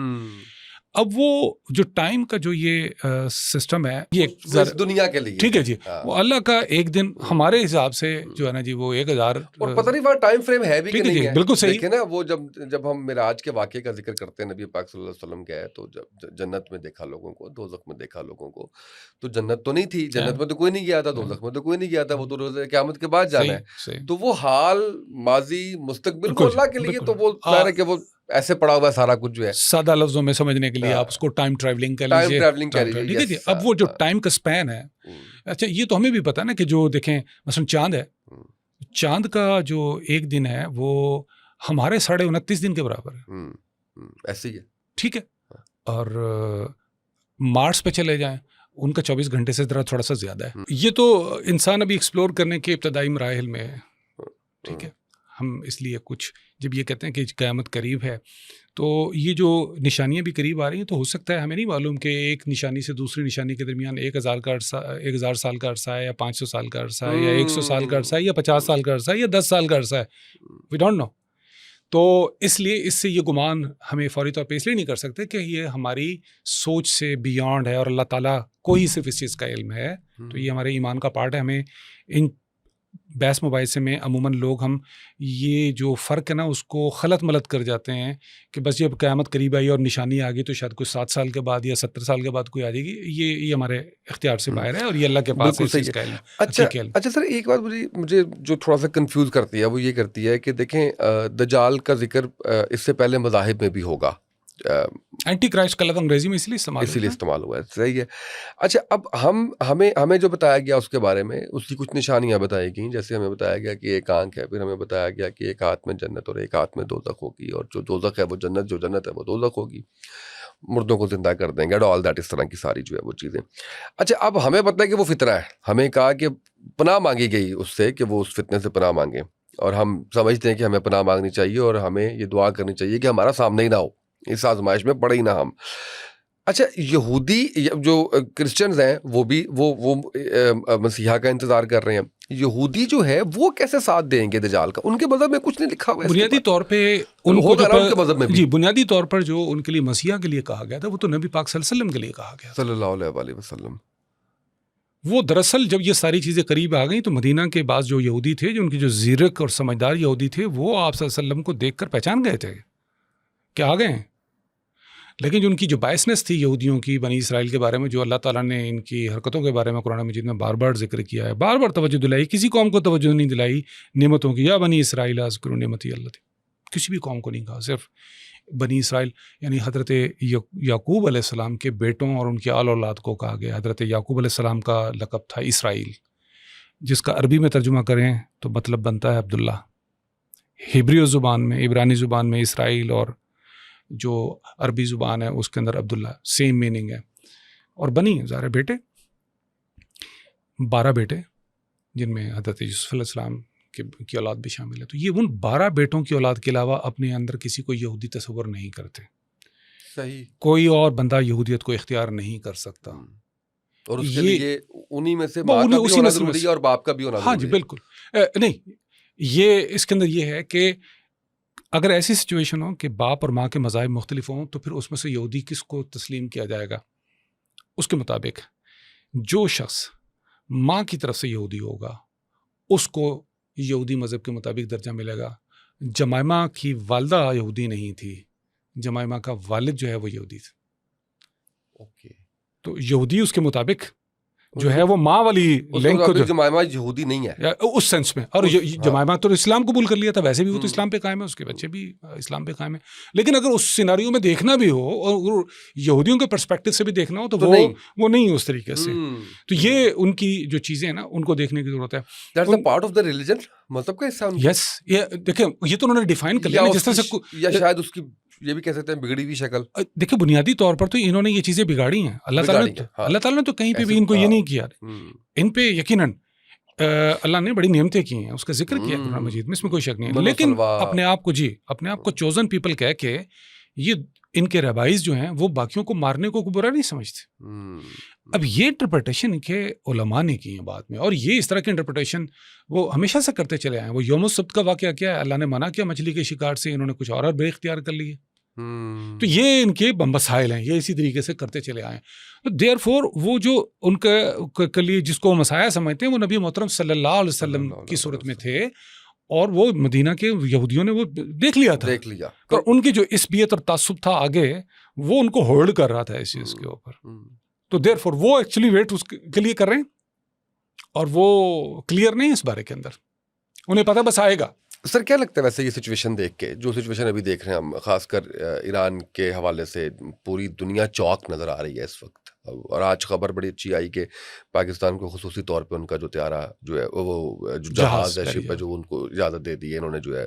اب وہ جو ٹائم کا جو یہ سسٹم ہے یہ دنیا کے لیے ٹھیک ہے جی, وہ اللہ کا ایک دن ہمارے حساب سے جو ہے نا جی وہ 1000, اور پتہ نہیں وہ ٹائم فریم ہے بھی کہ نہیں ہے. بالکل صحیح. دیکھیں نا وہ جب ہم معراج کے واقعے کا ذکر کرتے ہیں, نبی پاک صلی اللہ علیہ وسلم گئے تو جب جنت میں دیکھا لوگوں کو, دوزخ میں دیکھا لوگوں کو, تو جنت تو نہیں تھی, جنت میں تو کوئی نہیں گیا تھا, دوزخ میں تو کوئی نہیں گیا تھا, وہ تو روز قیامت کے بعد جانا ہے. تو وہ حال ماضی مستقبل کو اللہ کے لیے, تو وہ ظاہر ہے کہ وہ ایسے پڑا ہوا ہے سارا کچھ جو ہے. سادہ لفظوں میں سمجھنے کے لیے آپ اس کو ٹائم ٹریولنگ کہہ لیجیے, ٹھیک ہے جی. اب وہ جو ٹائم کا سپین ہے, اچھا یہ تو ہمیں بھی پتا نا کہ جو دیکھیں مثلا چاند ہے, چاند کا جو ایک دن ہے وہ ہمارے 29.5 دن کے برابر ہے, ایسے ہی ہے, ٹھیک ہے. اور مارس پہ چلے جائیں, ان کا 24 گھنٹے سے تھوڑا سا زیادہ ہے. یہ تو انسان ابھی ایکسپلور کرنے کے ابتدائی مراحل میں ہے, ٹھیک ہے. ہم اس لیے کچھ جب یہ کہتے ہیں کہ قیامت قریب ہے, تو یہ جو نشانیاں بھی قریب آ رہی ہیں, تو ہو سکتا ہے ہمیں نہیں معلوم کہ ایک نشانی سے دوسری نشانی کے درمیان 1000 کا عرصہ, 1000 سال کا عرصہ ہے, یا 500 سال کا عرصہ ہے, یا 100 سال کا عرصہ ہے, یا 50 سال کا عرصہ ہے, یا 10 سال کا عرصہ ہے. We don't know. تو اس لیے اس سے یہ گمان ہمیں فوری طور پہ اس لیے نہیں کر سکتے کہ یہ ہماری سوچ سے بیانڈ ہے, اور اللہ تعالیٰ کو ہی صرف اس چیز کا علم ہے. تو یہ ہمارے ایمان کا پارٹ ہے. ہمیں ان بحث مباحثے میں عموماً لوگ ہم یہ جو فرق ہے نا اس کو خلط ملط کر جاتے ہیں کہ بس جب قیامت قریب آئی اور نشانی آ گئی تو شاید کوئی 7 سال کے بعد یا 70 سال کے بعد کوئی آ جائے گی. یہ ہمارے اختیار سے باہر ہے, اور یہ اللہ کے پاس ہے. اچھا سر, ایک بات مجھے جو تھوڑا سا کنفیوز کرتی ہے وہ یہ کرتی ہے کہ دیکھیں دجال کا ذکر اس سے پہلے مذاہب میں بھی ہوگا, اینٹی کرائسٹ کا لفظ انگریزی میں اس لیے استعمال ہوا ہے. صحیح ہے. اچھا, اب ہمیں جو بتایا گیا اس کے بارے میں اس کی کچھ نشانیاں بتائی گئیں. جیسے ہمیں بتایا گیا کہ ایک آنکھ ہے, پھر ہمیں بتایا گیا کہ ایک ہاتھ میں جنت اور ایک ہاتھ میں دوزخ ہوگی, اور جو دوزخ ہے وہ جنت, جو جنت ہے وہ دوزخ ہوگی, مردوں کو زندہ کر دیں گے, آل دیٹ, اس طرح کی ساری جو ہے وہ چیزیں. اچھا, اب ہمیں پتہ ہے کہ وہ فتنہ ہے, ہمیں کہا کہ پناہ مانگی گئی اس سے کہ وہ اس فتنے سے پناہ مانگیں, اور ہم سمجھتے ہیں کہ ہمیں پناہ مانگنی چاہیے, اور ہمیں یہ دعا کرنی چاہیے کہ ہمارا سامنے ہی نہ ہو, اس آزمائش میں پڑے ہی نہ ہم. اچھا, یہودی جو کرسچنز ہیں وہ بھی وہ مسیحا کا انتظار کر رہے ہیں. یہودی جو ہے وہ کیسے ساتھ دیں گے دجال کا؟ ان کے مذہب میں کچھ نہیں لکھا ہوا ہے بنیادی طور پہ. ان کو جو مذہب میں جی بنیادی طور پر جو ان کے لیے مسیحا کے لیے کہا گیا تھا وہ تو نبی پاک صلی اللہ علیہ وسلم کے لیے کہا گیا, صلی اللہ علیہ وسلم. وہ دراصل جب یہ ساری چیزیں قریب آ گئیں تو مدینہ کے بعض جو یہودی تھے, جو ان کی جو زیرک اور سمجھدار یہودی تھے, وہ آپ صلی اللہ علیہ وسلم کو دیکھ کر پہچان گئے تھے کہ آ گئے ہیں. لیکن جو ان کی جو بائسنس تھی یہودیوں کی بنی اسرائیل کے بارے میں، جو اللہ تعالیٰ نے ان کی حرکتوں کے بارے میں قرآن مجید میں بار بار ذکر کیا ہے، بار بار توجہ دلائی، کسی قوم کو توجہ نہیں دلائی نعمتوں کی، یا بنی اسرائیل اذکروا نعمتی اللہ، کسی بھی قوم کو نہیں کہا، صرف بنی اسرائیل یعنی حضرت یعقوب علیہ السلام کے بیٹوں اور ان کے آل اولاد کو کہا گیا۔ حضرت یعقوب علیہ السلام کا لقب تھا اسرائیل، جس کا عربی میں ترجمہ کریں تو مطلب بنتا ہے عبداللہ۔ ہیبریو زبان میں، عبرانی زبان میں اسرائیل اور جو عربی زبان ہے اس کے اندر عبداللہ سیم میننگ ہے۔ اور بنی ظاہر بیٹے، 12 بیٹے جن میں حضرت یوسف علیہ السلام کی اولاد بھی شامل ہے۔ تو یہ ان 12 بیٹوں کی اولاد کے علاوہ اپنے اندر کسی کو یہودی تصور نہیں کرتے۔ صحیح، کوئی اور بندہ یہودیت کو اختیار نہیں کر سکتا، اور اس کے لیے انہی میں سے ماں کا بھی ہونا ضروری ہے اور باپ کا بھی ہونا ضروری ہے۔ ہاں جی بالکل، نہیں یہ اس کے اندر یہ ہے کہ اگر ایسی سچویشن ہو کہ باپ اور ماں کے مذاہب مختلف ہوں تو پھر اس میں سے یہودی کس کو تسلیم کیا جائے گا؟ اس کے مطابق جو شخص ماں کی طرف سے یہودی ہوگا اس کو یہودی مذہب کے مطابق درجہ ملے گا۔ جمائمہ کی والدہ یہودی نہیں تھی، جمائمہ کا والد جو ہے وہ یہودی تھا۔ اوکے، تو یہودی اس کے مطابق جو ہے وہ ماں والی لنک کو جمائمہ یہودی نہیں ہے اس سینس میں، اور جمائمہ تو اسلام قبول کر لیا تھا، ویسے بھی وہ تو اسلام پہ قائم ہے، اس کے بچے بھی اسلام پہ قائم ہے۔ لیکن اگر اس سیناریو میں دیکھنا بھی ہو اور یہودیوں کے پرسپیکٹو سے بھی دیکھنا ہو تو وہ نہیں اس طریقے سے۔ تو یہ ان کی جو چیزیں ہیں نا ان کو دیکھنے کی ضرورت ہے۔ That's a part of the religion، مطلب کہ حصہ یس، یہ دیکھیں یہ تو انہوں نے ڈیفائن کر لیا جس طرح سے، یا شاید اس کی یہ بھی کہہ سکتے ہیں بگڑی ہوئی شکل۔ دیکھیں بنیادی طور پر تو انہوں نے یہ چیزیں بگاڑی ہیں، اللہ تعالیٰ نے تو کہیں پہ بھی ان کو یہ نہیں کیا، ان پہ یقیناً اللہ نے بڑی نعمتیں کی ہیں، اس کا ذکر کیا قرآن مجید میں، اس میں کوئی شک نہیں ہے۔ لیکن اپنے آپ کو چوزن پیپل کہہ کے یہ ان کے رہبائز جو ہیں وہ باقیوں کو مارنے کو برا نہیں سمجھتے۔ اب یہ انٹرپریٹیشن ان کے علماء نے کی ہیں بعد میں، اور یہ اس طرح کی انٹرپریٹیشن وہ ہمیشہ سے کرتے چلے آئے ہیں۔ وہ یوم السبت کا واقعہ کیا ہے، اللہ نے منع کیا مچھلی کے شکار سے، انہوں نے کچھ اور بے اختیار کر لیے۔ تو یہ ان کے مسائل ہیں، یہ اسی طریقے سے کرتے چلے آئے ہیں۔ دیئر فور وہ جو ان کے لیے جس کو مسائل سمجھتے ہیں وہ نبی محترم صلی اللہ علیہ وسلم کی صورت میں تھے، اور وہ مدینہ کے یہودیوں نے وہ دیکھ لیا تھا، اور ان کی جو عصبیت اور تعصب تھا آگے وہ ان کو ہولڈ کر رہا تھا اس چیز کے اوپر۔ تو دیر فور وہ ایکچولی ویٹ اس کے لیے کر رہے ہیں، اور وہ کلیئر نہیں اس بارے کے اندر، انہیں پتہ بس آئے گا۔ سر کیا لگتا ہے ویسے یہ سچویشن دیکھ کے، جو سچویشن ابھی دیکھ رہے ہیں ہم، خاص کر ایران کے حوالے سے پوری دنیا چوک نظر آ رہی ہے اس وقت، اور آج خبر بڑی اچھی آئی کہ پاکستان کو خصوصی طور پہ ان کا جو طیارہ جو ہے وہ جو جہاز ہے شپ ہے جو ان کو اجازت دے دی ہے انہوں نے جو ہے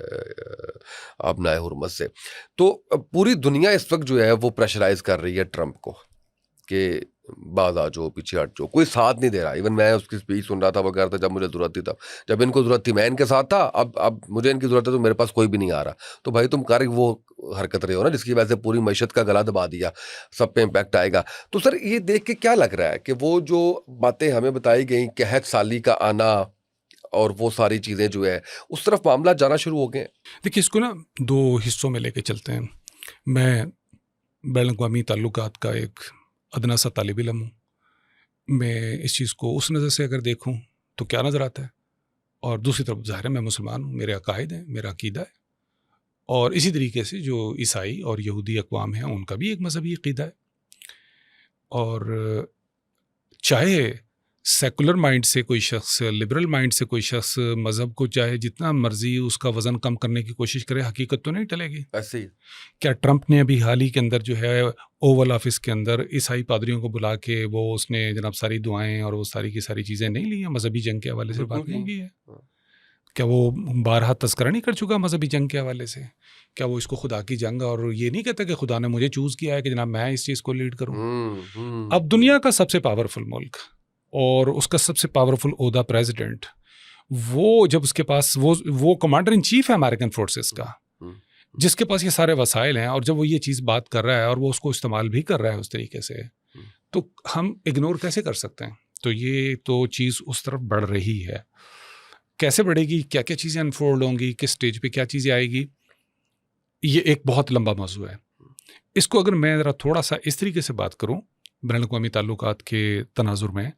ابنائے حرمت سے۔ تو پوری دنیا اس وقت جو ہے وہ پریشرائز کر رہی ہے ٹرمپ کو کہ باز آ جاؤ، پیچھے ہٹ جاؤ، کوئی ساتھ نہیں دے رہا۔ ایون میں اس کی اسپیچ سن رہا تھا، وہ کہہ رہا تھا جب مجھے ضرورت تھی تب، جب ان کو ضرورت تھی میں ان کے ساتھ تھا، اب مجھے ان کی ضرورت ہے تو میرے پاس کوئی بھی نہیں آ رہا۔ تو بھائی تم کر وہ حرکت رہے ہو نا جس کی وجہ سے پوری معیشت کا گلا دبا دیا، سب پہ امپیکٹ آئے گا۔ تو سر یہ دیکھ کے کیا لگ رہا ہے کہ وہ جو باتیں ہمیں بتائی گئیں، قحط سالی کا آنا اور وہ ساری چیزیں جو ہے اس طرف معاملہ جانا شروع ہو گئے ہیں؟ دیکھیے اس کو نا 2 حصوں میں لے کے چلتے ہیں۔ میں بین الاقوامی تعلقات کا ایک ادنا سا طالب علم ہوں، میں اس چیز کو اس نظر سے اگر دیکھوں تو کیا نظر آتا ہے، اور دوسری طرف ظاہر ہے میں مسلمان ہوں، میرے عقائد ہیں، میرا عقیدہ ہے، اور اسی طریقے سے جو عیسائی اور یہودی اقوام ہیں ان کا بھی ایک مذہبی عقیدہ ہے۔ اور چاہے سیکولر مائنڈ سے کوئی شخص، لبرل مائنڈ سے کوئی شخص مذہب کو چاہے جتنا مرضی اس کا وزن کم کرنے کی کوشش کرے، حقیقت تو نہیں ٹلے گی۔ ایسے ہی کیا ٹرمپ نے ابھی حال ہی کے اندر جو ہے اوول آفس کے اندر عیسائی پادریوں کو بلا کے وہ اس نے جناب ساری دعائیں اور وہ ساری کی ساری چیزیں نہیں لی ہیں، مذہبی جنگ کے حوالے سے بات نہیں کی ہے؟ کیا وہ بارہا تذکرہ نہیں کر چکا مذہبی جنگ کے حوالے سے؟ کیا وہ اس کو خدا کی جنگ، اور یہ نہیں کہتا کہ خدا نے مجھے چوز کیا ہے کہ جناب میں اس چیز کو لیڈ کروں؟ اب دنیا کا سب سے پاورفل ملک اور اس کا سب سے پاورفل عہدہ پریزیڈنٹ، وہ جب اس کے پاس وہ کمانڈر ان چیف ہے امریکن فورسز کا، جس کے پاس یہ سارے وسائل ہیں، اور جب وہ یہ چیز بات کر رہا ہے اور وہ اس کو استعمال بھی کر رہا ہے اس طریقے سے، تو ہم اگنور کیسے کر سکتے ہیں؟ تو یہ تو چیز اس طرف بڑھ رہی ہے۔ کیسے بڑھے گی، کیا کیا چیزیں انفولڈ ہوں گی، کس سٹیج پہ کیا چیزیں آئے گی، یہ ایک بہت لمبا موضوع ہے۔ اس کو اگر میں ذرا تھوڑا سا اس طریقے سے بات کروں، بین الاقوامی تعلقات کے تناظر میں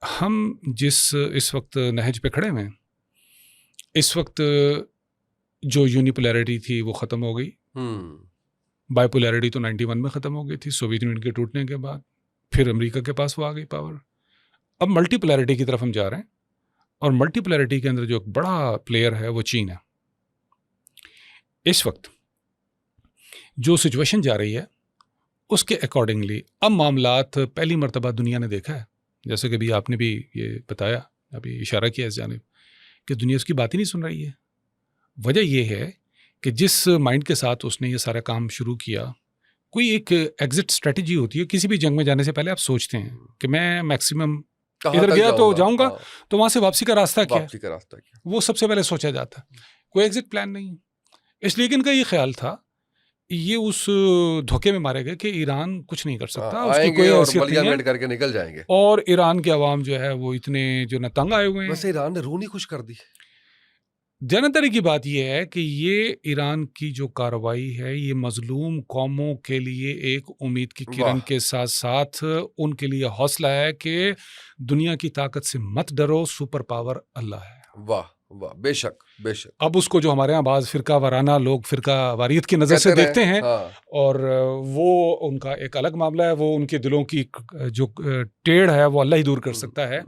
ہم جس اس وقت نہج پہ کھڑے ہیں، اس وقت جو یونیپولیرٹی تھی وہ ختم ہو گئی، بائیپولیرٹی تو 91 میں ختم ہو گئی تھی سوویت یونین کے ٹوٹنے کے بعد. پھر امریکہ کے پاس وہ آ گئی پاور. اب ملٹی پولیرٹی کی طرف ہم جا رہے ہیں, اور ملٹی پولیرٹی کے اندر جو ایک بڑا پلیئر ہے وہ چین ہے. اس وقت جو سچویشن جا رہی ہے اس کے اکارڈنگلی اب معاملات پہلی مرتبہ دنیا نے دیکھا ہے, جیسے کہ ابھی آپ نے بھی یہ بتایا, ابھی اشارہ کیا اس جانب, کہ دنیا اس کی بات ہی نہیں سن رہی ہے. وجہ یہ ہے کہ جس مائنڈ کے ساتھ اس نے یہ سارا کام شروع کیا, کوئی ایک ایگزٹ اسٹریٹجی ہوتی ہے. کسی بھی جنگ میں جانے سے پہلے آپ سوچتے ہیں کہ میں میکسیمم ادھر گیا تو جاؤں گا, تو وہاں سے واپسی کا راستہ کیا ہے, وہ سب سے پہلے سوچا جاتا ہے. کوئی ایگزٹ پلان نہیں. اس لیے کہ ان کا یہ خیال تھا, یہ اس دھوکے میں مارے گئے کہ ایران کچھ نہیں کر سکتا, اس کی کوئی حیثیت نہیں ہے, کر کے نکل جائیں گے. اور ایران کے عوام جو ہے وہ اتنے جو نہ تنگ آئے ہوئے ہیں. ویسے ایران نے روح نہیں خوش کر دی. جانتاری کی بات یہ ہے کہ یہ ایران کی جو کارروائی ہے یہ مظلوم قوموں کے لیے ایک امید کی کرن کے ساتھ ساتھ ان کے لیے حوصلہ ہے کہ دنیا کی طاقت سے مت ڈرو, سپر پاور اللہ ہے. واہ واہ, بے شک بے شک. اب اس کو جو ہمارے ہاں بعض فرقہ وارانہ لوگ فرقہ واریت کی نظر سے دیکھتے ہیں, اور وہ ان کا ایک الگ معاملہ ہے, وہ ان کے دلوں کی جو ٹیڑھ ہے وہ اللہ ہی دور کر سکتا ہے.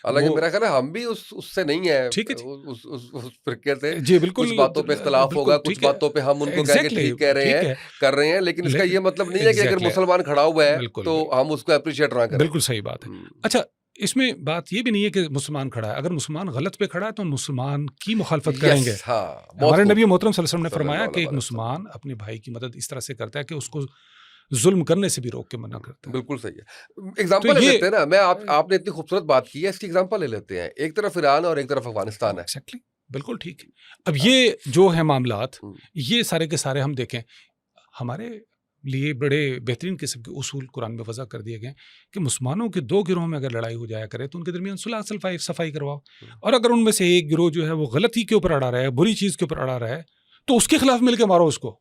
حالانکہ میرا خیال ہے ہم بھی اس سے نہیں ہیں, ٹھیک ہے اس فرقے سے. جی بالکل, کچھ باتوں پہ اختلاف ہوگا, کچھ باتوں پہ ہم ان کو کہہ کے ٹھیک کہہ رہے ہیں, کر رہے ہیں, لیکن اس کا یہ مطلب نہیں ہے کہ اگر مسلمان کھڑا ہوا ہے تو ہم اس کو اپریشیٹ نہ کریں. بالکل صحیح بات ہے. اچھا, اس میں بات یہ بھی نہیں ہے کہ مسلمان کھڑا ہے, اگر مسلمان غلط پہ کھڑا ہے تو مسلمان کی مخالفت کریں گے. ہمارے نبی محترم صلی اللہ علیہ وسلم نے فرمایا کہ ایک مسلمان اپنے بھائی کی مدد اس طرح سے کرتا ہے کہ اس کو ظلم کرنے سے بھی روک کے منع کرتا ہے. بالکل صحیح ہے. ایگزامپل لے لیتے ہیں نا, میں آپ نے اتنی خوبصورت بات کی ہے, اس کی ایگزامپل لے لیتے ہیں. ایک طرف ایران اور ایک طرف افغانستان ہے. ایگزیکٹلی, بالکل ٹھیک ہے. اب یہ جو ہے معاملات, یہ سارے کے سارے ہم دیکھیں, ہمارے لیے بڑے بہترین قسم کے اصول قرآن میں وضع کر دیے گئے کہ مسلمانوں کے دو گروہوں میں اگر لڑائی ہو جایا کرے تو ان کے درمیان صلح صفائی کرواؤ, اور اگر ان میں سے ایک گروہ جو ہے وہ غلطی کے اوپر اڑا رہا ہے, بری چیز کے اوپر اڑا رہا ہے, تو اس کے خلاف مل کے مارو اس کو.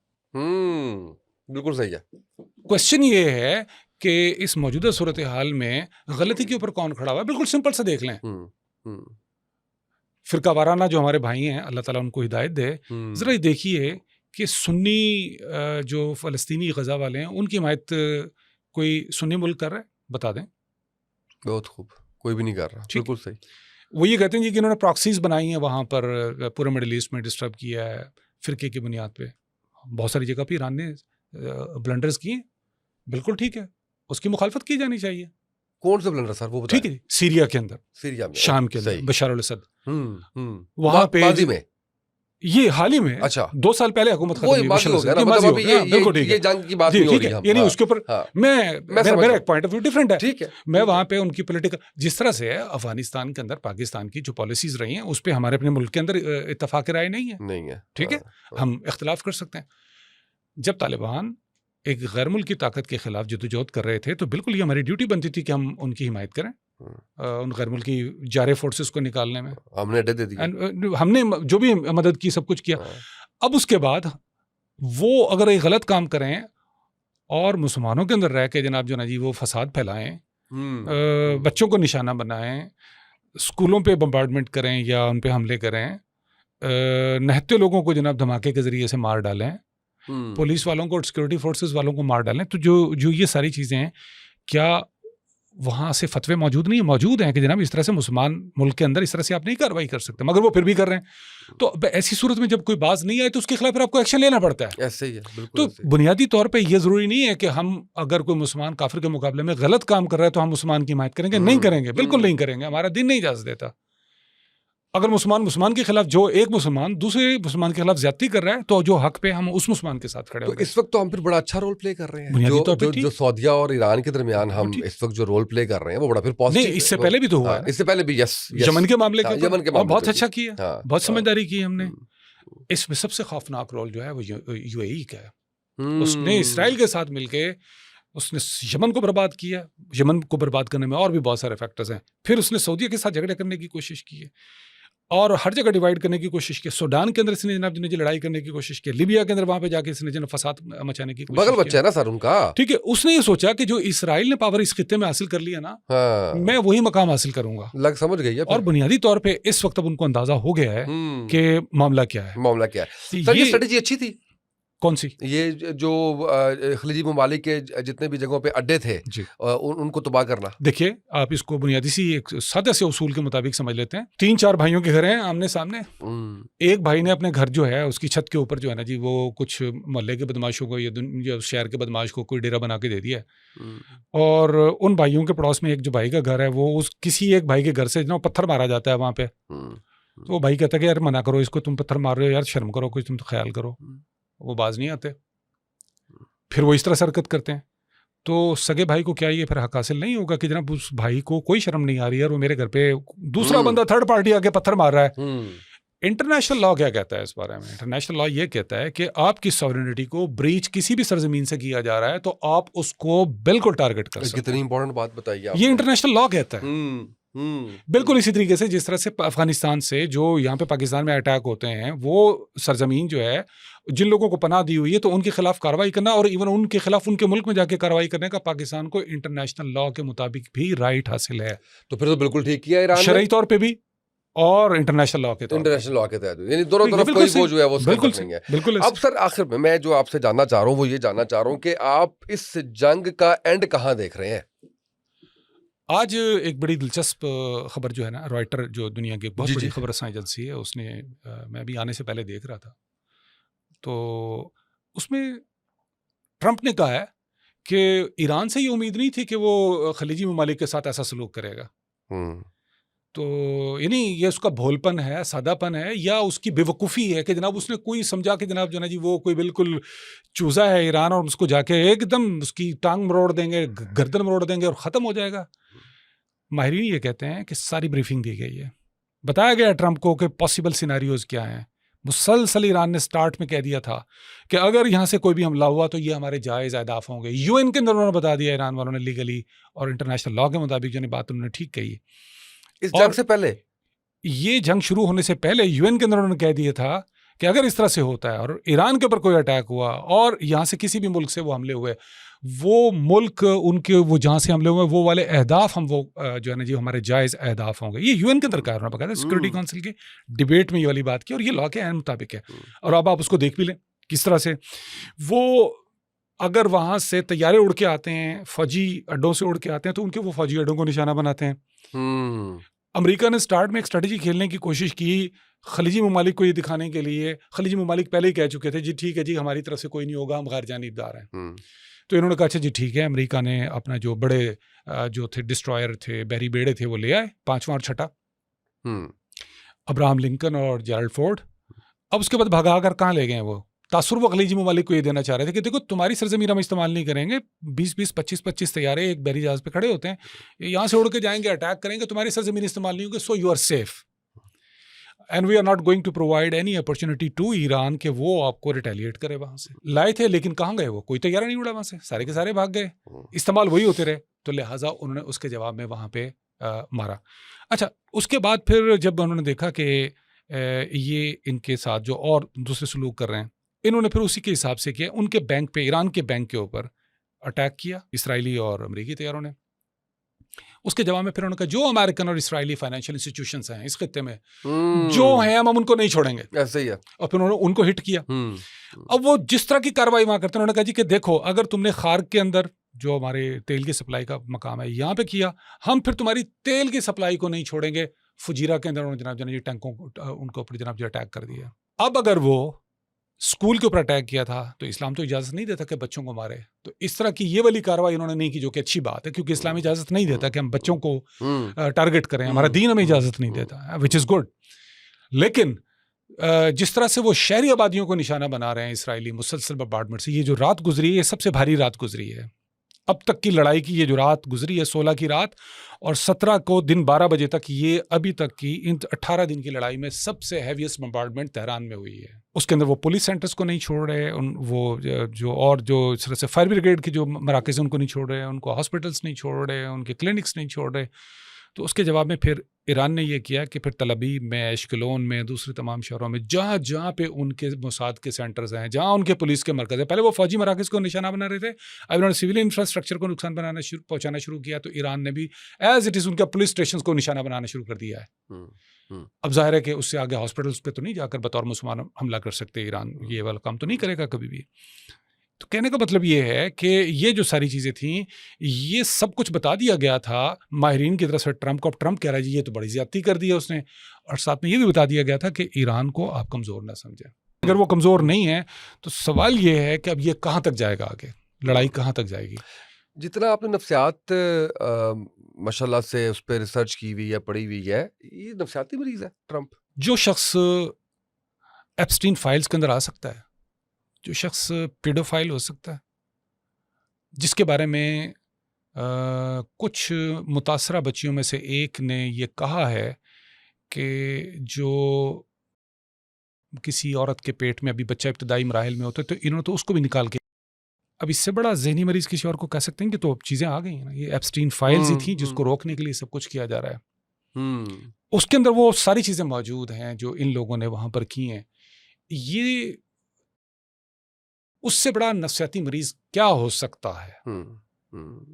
بالکل صحیح ہے. کوشچن یہ ہے کہ اس موجودہ صورتحال میں غلطی کے اوپر کون کھڑا ہوا ہے. بالکل سمپل سے دیکھ لیں, فرقہ وارانہ جو ہمارے بھائی ہیں, اللہ تعالیٰ ان کو ہدایت دے, ذرا یہ دیکھیے کہ سنی جو فلسطینی غزہ والے ہیں ان کی حمایت کوئی سنی ملک کر رہا ہے, بتا دیں. بہت خوب, کوئی بھی نہیں کر رہا. بالکل صحیح. وہ یہ کہتے ہیں کہ انہوں نے پراکسیز بنائی ہیں وہاں پر, پورے مڈل ایسٹ میں ڈسٹرب کیا ہے فرقے کی بنیاد پہ. بہت ساری جگہ پہ ایران نے بلنڈرز کیے, بالکل ٹھیک ہے, اس کی مخالفت کی جانی چاہیے. کون سے بلنڈر سر, وہ بتائیں. ٹھیک ہے, سیریا کے اندر, سیریا میں, شام کے اندر, بشار الاسد وہاں پہ میں, یہ حال ہی میں 2 سال پہلے حکومت ختم ہوئی. یہ جنگ کی بات نہیں ہو رہی ہے, یعنی اس کے اوپر میرا ایک پوائنٹ آف ویو ڈفرینٹ ہے. ٹھیک ہے, میں وہاں پہ ان کی پولیٹیکل, جس طرح سے افغانستان کے اندر پاکستان کی جو پالیسیز رہی ہیں اس پہ ہمارے اپنے ملک کے اندر اتفاق رائے نہیں ہے. ٹھیک ہے, ہم اختلاف کر سکتے ہیں. جب طالبان ایک غیر ملکی طاقت کے خلاف جدوجہد کر رہے تھے تو بالکل یہ ہماری ڈیوٹی بنتی تھی کہ ہم ان کی حمایت کریں, ان غیر ملکی جارے فورسز کو نکالنے میں. ہم نے دے دی, ہم نے جو بھی مدد کی سب کچھ کیا. اب اس کے بعد وہ اگر ایک غلط کام کریں اور مسلمانوں کے اندر رہ کے جناب جو نا جی وہ فساد پھیلائیں, بچوں کو نشانہ بنائیں, اسکولوں پہ بمبارڈمنٹ کریں یا ان پہ حملے کریں, نہتے لوگوں کو جناب دھماکے کے ذریعے سے مار ڈالیں, پولیس والوں کو اور سیکورٹی فورسز والوں کو مار ڈالیں, تو جو یہ ساری چیزیں ہیں, کیا وہاں سے فتوے موجود نہیں موجود ہیں کہ جناب اس طرح سے مسلمان ملک کے اندر اس طرح سے آپ نہیں کارروائی کر سکتے, مگر وہ پھر بھی کر رہے ہیں. تو ایسی صورت میں جب کوئی باز نہیں آئے تو اس کے خلاف پھر آپ کو ایکشن لینا پڑتا ہے. ایسے ہی ہے. تو بنیادی طور پہ یہ ضروری نہیں ہے کہ ہم اگر کوئی مسلمان کافر کے مقابلے میں غلط کام کر رہا ہے تو ہم مسلمان کی حمایت کریں گے, نہیں کریں گے, بالکل نہیں کریں گے, ہمارا دین نہیں اجازت دیتا. اگر مسلمان کے خلاف جو ایک مسلمان دوسرے مسلمان کے خلاف زیادتی کر رہا ہے تو جو حق پہ ہم اس مسلمان کے ساتھ کھڑے ہوں گے. اس وقت تو ہم پھر بڑا اچھا رول پلے کر رہے ہیں, جو سعودیہ اور ایران کے درمیان ہم اس وقت جو رول پلے کر رہے ہیں وہ بڑا پھر پازیٹیو. نہیں, اس سے پہلے بھی تو ہوا ہے, اس سے پہلے بھی. یس, یمن کے معاملے کے بہت اچھا کیا, بہت ہاں سمجھداری کی ہم نے. اس میں سب سے خوفناک رول جو ہے وہ یو اے ای کا ہے. اس نے اسرائیل کے ساتھ مل کے اس نے یمن کو برباد کیا. یمن کو برباد کرنے میں اور بھی بہت سارے فیکٹرز ہیں. پھر اس نے سعودیہ کے ساتھ جھگڑے کرنے کی کوشش کی ہے اور ہر جگہ ڈیوائیڈ کرنے کی کوشش کی. سوڈان کے اندر اس نے جناب جی لڑائی کرنے کی کوشش کی. لیبیا کے اندر وہاں پہ جا کے اس نے جناب فساد مچانے کی کوشش کی. بغل بچہ ہے نا سر ان کا. ٹھیک ہے, اس نے یہ سوچا کہ جو اسرائیل نے پاور اس خطے میں حاصل کر لیا نا, میں وہی مقام حاصل کروں گا. لگ سمجھ گئی ہے. اور بنیادی طور پہ اس وقت اب ان کو اندازہ ہو گیا ہے کہ معاملہ کیا ہے. معاملہ کیا ہے. سر یہ اسٹریٹجی اچھی تھی, کون سی؟ یہ جو خلیجی ممالک کے جتنے بھی جگہوں پہ اڈے تھے جی ان کو تباہ کرنا. دیکھیے آپ اس کو بنیادی سی ایک سادہ سے اصول کے مطابق سمجھ لیتے ہیں. 3-4 بھائیوں کے گھر ہیں آمنے سامنے. ایک بھائی نے اپنے گھر جو ہے اس کی چھت کے اوپر جو ہے نا جی وہ کچھ محلے کے بدماشوں کو یا شہر کے بدماش کو کوئی ڈیرا بنا کے دے دیا ہے. اور ان بھائیوں کے پڑوس میں ایک جو بھائی کا گھر ہے وہ اس کسی ایک بھائی کے گھر سے جو پتھر مارا جاتا ہے وہاں پہ. تو وہ بھائی کہتا ہے کہ یار منع کرو اس کو, تم پتھر مار رہے ہو یار, شرم کرو, کچھ تم تو خیال کرو. وہ باز نہیں آتے, پھر وہ اس طرح سے حرکت کرتے ہیں. تو سگے بھائی کو کیا یہ پھر حق حاصل نہیں ہوگا کہ جناب اس بھائی کو کوئی شرم نہیں آ رہی ہے اور وہ میرے گھر پہ دوسرا بندہ تھرڈ پارٹی آ کے پتھر مار رہا ہے. انٹرنیشنل لا کیا کہتا ہے اس بارے میں؟ انٹرنیشنل لا یہ کہتا ہے کہ آپ کی ساورینٹی کو بریچ کسی بھی سرزمین سے کیا جا رہا ہے تو آپ اس کو بالکل ٹارگٹ کر سکتے ہیں. کتنی امپورٹنٹ بات بتائیے آپ. یہ انٹرنیشنل لا کہتا ہے. بالکل اسی طریقے سے جس طرح سے افغانستان سے جو یہاں پہ پاکستان میں اٹیک ہوتے ہیں, وہ سرزمین جو ہے جن لوگوں کو پناہ دی ہوئی ہے تو ان کے خلاف کارروائی کرنا اور ایون ان کے خلاف ان کے ملک میں جا کے کارروائی کرنے کا پاکستان کو انٹرنیشنل لا کے مطابق بھی رائٹ حاصل ہے. تو پھر تو بالکل ٹھیک کیا ایران نے, شرعی طور پہ بھی اور انٹرنیشنل لا کے انٹرنیشنل لا کے تحت, یعنی دونوں طرف کوئی وہ جو ہے وہ بالکل نہیں ہے. بالکل. اب سر آخر میں جو آپ سے جاننا چاہ رہا ہوں وہ یہ جاننا چاہ رہا ہوں کہ آپ اس جنگ کا اینڈ کہاں دیکھ رہے ہیں؟ آج ایک بڑی دلچسپ خبر جو ہے نا, رائٹر جو دنیا کی بہت بڑی خبر رساں ایجنسی ہے, اس نے, میں ابھی آنے سے پہلے دیکھ رہا تھا, تو اس میں ٹرمپ نے کہا ہے کہ ایران سے یہ امید نہیں تھی کہ وہ خلیجی ممالک کے ساتھ ایسا سلوک کرے گا. تو یعنی یہ اس کا بھول پن ہے, سادہ پن ہے, یا اس کی بے وقوفی ہے کہ جناب اس نے کوئی سمجھا کہ جناب جو نا جی وہ کوئی بالکل چوزا ہے ایران اور اس کو جا کے ایک دم اس کی ٹانگ مروڑ دیں گے, گردن مروڑ دیں گے اور ختم ہو جائے گا. ماہرین یہ کہتے ہیں کہ ساری بریفنگ دی گئی ہے, بتایا گیا ٹرمپ کو کہ پاسبل سیناریوز کیا ہیں. مسلسل ایران نے سٹارٹ میں کہہ دیا تھا کہ اگر یہاں سے کوئی بھی حملہ ہوا تو یہ ہمارے جائز اہداف ہوں گے. یو این کے اندر انہوں نے بتا دیا ایران والوں نے لیگلی اور انٹرنیشنل لا کے مطابق جو بات انہوں نے ٹھیک کہی. اس جنگ سے پہلے, یہ جنگ شروع ہونے سے پہلے یو این کے اندر انہوں نے کہہ دیا تھا کہ اگر اس طرح سے ہوتا ہے اور ایران کے اوپر کوئی اٹیک ہوا اور یہاں سے کسی بھی ملک سے وہ حملے ہوئے, وہ ملک ان کے وہ جہاں سے حملے ہوئے وہ والے اہداف ہم وہ جو ہے نا جی ہمارے جائز اہداف ہوں گے. یہ یو این کے اندر کہا انہوں نے بقاعدہ سیکورٹی کونسل کے ڈیبیٹ میں یہ والی بات کی, اور یہ لا کے عین مطابق ہے. اور اب آپ اس کو دیکھ بھی لیں کس طرح سے وہ اگر وہاں سے طیارے اڑ کے آتے ہیں, فوجی اڈوں سے اڑ کے آتے ہیں, تو ان کے وہ فوجی اڈوں کو نشانہ بناتے ہیں. امریکہ نے سٹارٹ میں ایک اسٹریٹجی کھیلنے کی کوشش کی خلیجی ممالک کو یہ دکھانے کے لیے. خلیجی ممالک پہلے ہی کہہ چکے تھے جی ٹھیک ہے جی ہماری طرف سے کوئی نہیں ہوگا, ہم غیر جانبدار ہیں. تو انہوں نے کہا اچھا جی ٹھیک ہے. امریکہ نے اپنا جو بڑے جو تھے ڈسٹرائر تھے, بحری بیڑے تھے, وہ لے آئے, 5واں اور 6ٹا, ابراہم لنکن اور جیرالڈ فورڈ. اب اس کے بعد بھگا کر کہاں لے گئے وہ تاثر؟ وہ خلیجی ممالک کو یہ دینا چاہ رہے تھے کہ دیکھو تمہاری سرزمین ہم استعمال نہیں کریں گے, 20-20 25-25 طیارے ایک بحری جہاز پہ کھڑے ہوتے ہیں, یہاں سے اڑ کے جائیں گے, اٹیک کریں گے, تمہاری سرزمین استعمال نہیں ہوگی, so you are safe and we are not going to provide any opportunity to Iran کہ وہ آپ کو ریٹیلیٹ کرے. وہاں سے لائے تھے لیکن کہاں گئے, وہ کوئی طیارہ نہیں اڑا وہاں سے, سارے کے سارے بھاگ گئے, استعمال وہی ہوتے رہے. تو لہٰذا انہوں نے اس کے جواب میں وہاں پہ مارا. اچھا اس کے بعد پھر جب انہوں نے دیکھا کہ یہ ان کے ساتھ جو اور دوسرے سلوک کر رہے ہیں, انہوں نے پھر اسی کے حساب سے کیا, ان کے بینک پہ, ایران کے بینک کے اوپر اٹیک کیا اسرائیلی اور امریکی طیاروں نے. اس کے جواب میں پھر انہوں نے کہا جو امریکن اور اسرائیلی فائنینشیل انسٹیٹیوشنز ہیں اس خطے میں جو ہیں ہم ان کو نہیں چھوڑیں گے. ایسے ہی ہے. اور پھر انہوں نے ان کو ہٹ کیا. اب وہ جس طرح کی کارروائی وہاں کرتے ہیں, انہوں نے کہا جی کہ دیکھو اگر تم نے خارق کے اندر جو ہمارے تیل کی سپلائی کا مقام ہے یہاں پہ کیا, ہم پھر تمہاری تیل کی سپلائی کو نہیں چھوڑیں گے. فجیرہ کے اندر انہوں نے جناب ٹینکوں کو ان کو اوپر جناب اٹیک کر دیا. اب اگر وہ اسکول کے اوپر اٹیک کیا تھا تو اسلام تو اجازت نہیں دیتا کہ بچوں کو مارے. تو اس طرح کی یہ والی کارروائی انہوں نے نہیں کی, جو کہ اچھی بات ہے کیونکہ اسلام اجازت نہیں دیتا کہ ہم بچوں کو ٹارگٹ کریں, ہمارا دین ہمیں اجازت نہیں دیتا, وچ از گڈ. لیکن جس طرح سے وہ شہری آبادیوں کو نشانہ بنا رہے ہیں اسرائیلی مسلسل بمبارڈمنٹ سے, یہ جو رات گزری ہے یہ سب سے بھاری رات گزری ہے اب تک کی لڑائی کی. یہ جو رات گزری ہے 16 کی رات اور 17 کو دن 12 بجے تک, یہ ابھی تک کی ان 18 دن کی لڑائی میں سب سے ہیویسٹ بمبارڈمنٹ تہران میں ہوئی ہے. اس کے اندر وہ پولیس سینٹرز کو نہیں چھوڑ رہے, وہ جو اور جو اس طرح سے فائر بریگیڈ کے جو مراکز ہیں ان کو نہیں چھوڑ رہے, ان کو ہاسپٹلس نہیں چھوڑ رہے, ان کے کلینکس نہیں چھوڑ رہے. تو اس کے جواب میں پھر ایران نے یہ کیا کہ پھر تل ابیب میں، ایشکلون میں، دوسرے تمام شہروں میں جہاں جہاں پہ ان کے موساد کے سینٹرز ہیں، جہاں ان کے پولیس کے مرکز ہیں، پہلے وہ فوجی مراکز کو نشانہ بنا رہے تھے، اب انہوں نے سول انفراسٹرکچر کو نقصان پہنچانا شروع کیا، تو ایران نے بھی ایز اٹ از ان کا پولیس اسٹیشنز کو نشانہ بنانا شروع کر دیا ہے۔ اب ظاہر ہے کہ اس سے آگے ہاسپٹلس پہ تو نہیں جا کر بطور مسلمان حملہ کر سکتے ایران، یہ والا کام تو نہیں کرے گا کبھی بھی۔ تو کہنے کا مطلب یہ ہے کہ یہ جو ساری چیزیں تھیں، یہ سب کچھ بتا دیا گیا تھا ماہرین کی طرف سے ٹرمپ کو۔ اب ٹرمپ کہہ رہا ہے جی یہ تو بڑی زیادتی کر دی ہے اس نے، اور ساتھ میں یہ بھی بتا دیا گیا تھا کہ ایران کو آپ کمزور نہ سمجھیں۔ اگر وہ کمزور نہیں ہے تو سوال یہ ہے کہ اب یہ کہاں تک جائے گا، آگے لڑائی کہاں تک جائے گی؟ جتنا آپ نے نفسیات ماشاء اللہ سے اس پہ ریسرچ کی ہوئی ہے، پڑھی ہوئی ہے، یہ نفسیاتی مریض ہے ٹرمپ؟ جو شخص ایپسٹین فائلز کے اندر آ سکتا ہے، جو شخص پیڈوفائل ہو سکتا ہے، جس کے بارے میں کچھ متاثرہ بچیوں میں سے ایک نے یہ کہا ہے کہ جو کسی عورت کے پیٹ میں ابھی بچہ ابتدائی مراحل میں ہوتا ہے تو انہوں نے تو اس کو بھی نکال کے، اب اس سے بڑا ذہنی مریض کسی اور کو کہہ سکتے ہیں کہ تو چیزیں آ گئی ہیں نا۔ یہ ایپسٹین فائلز ہی تھیں جس کو روکنے کے لیے سب کچھ کیا جا رہا ہے۔ اس کے اندر وہ ساری چیزیں موجود ہیں جو ان لوگوں نے وہاں پر کی ہیں۔ یہ اس سے بڑا نفسیاتی مریض کیا ہو سکتا ہے؟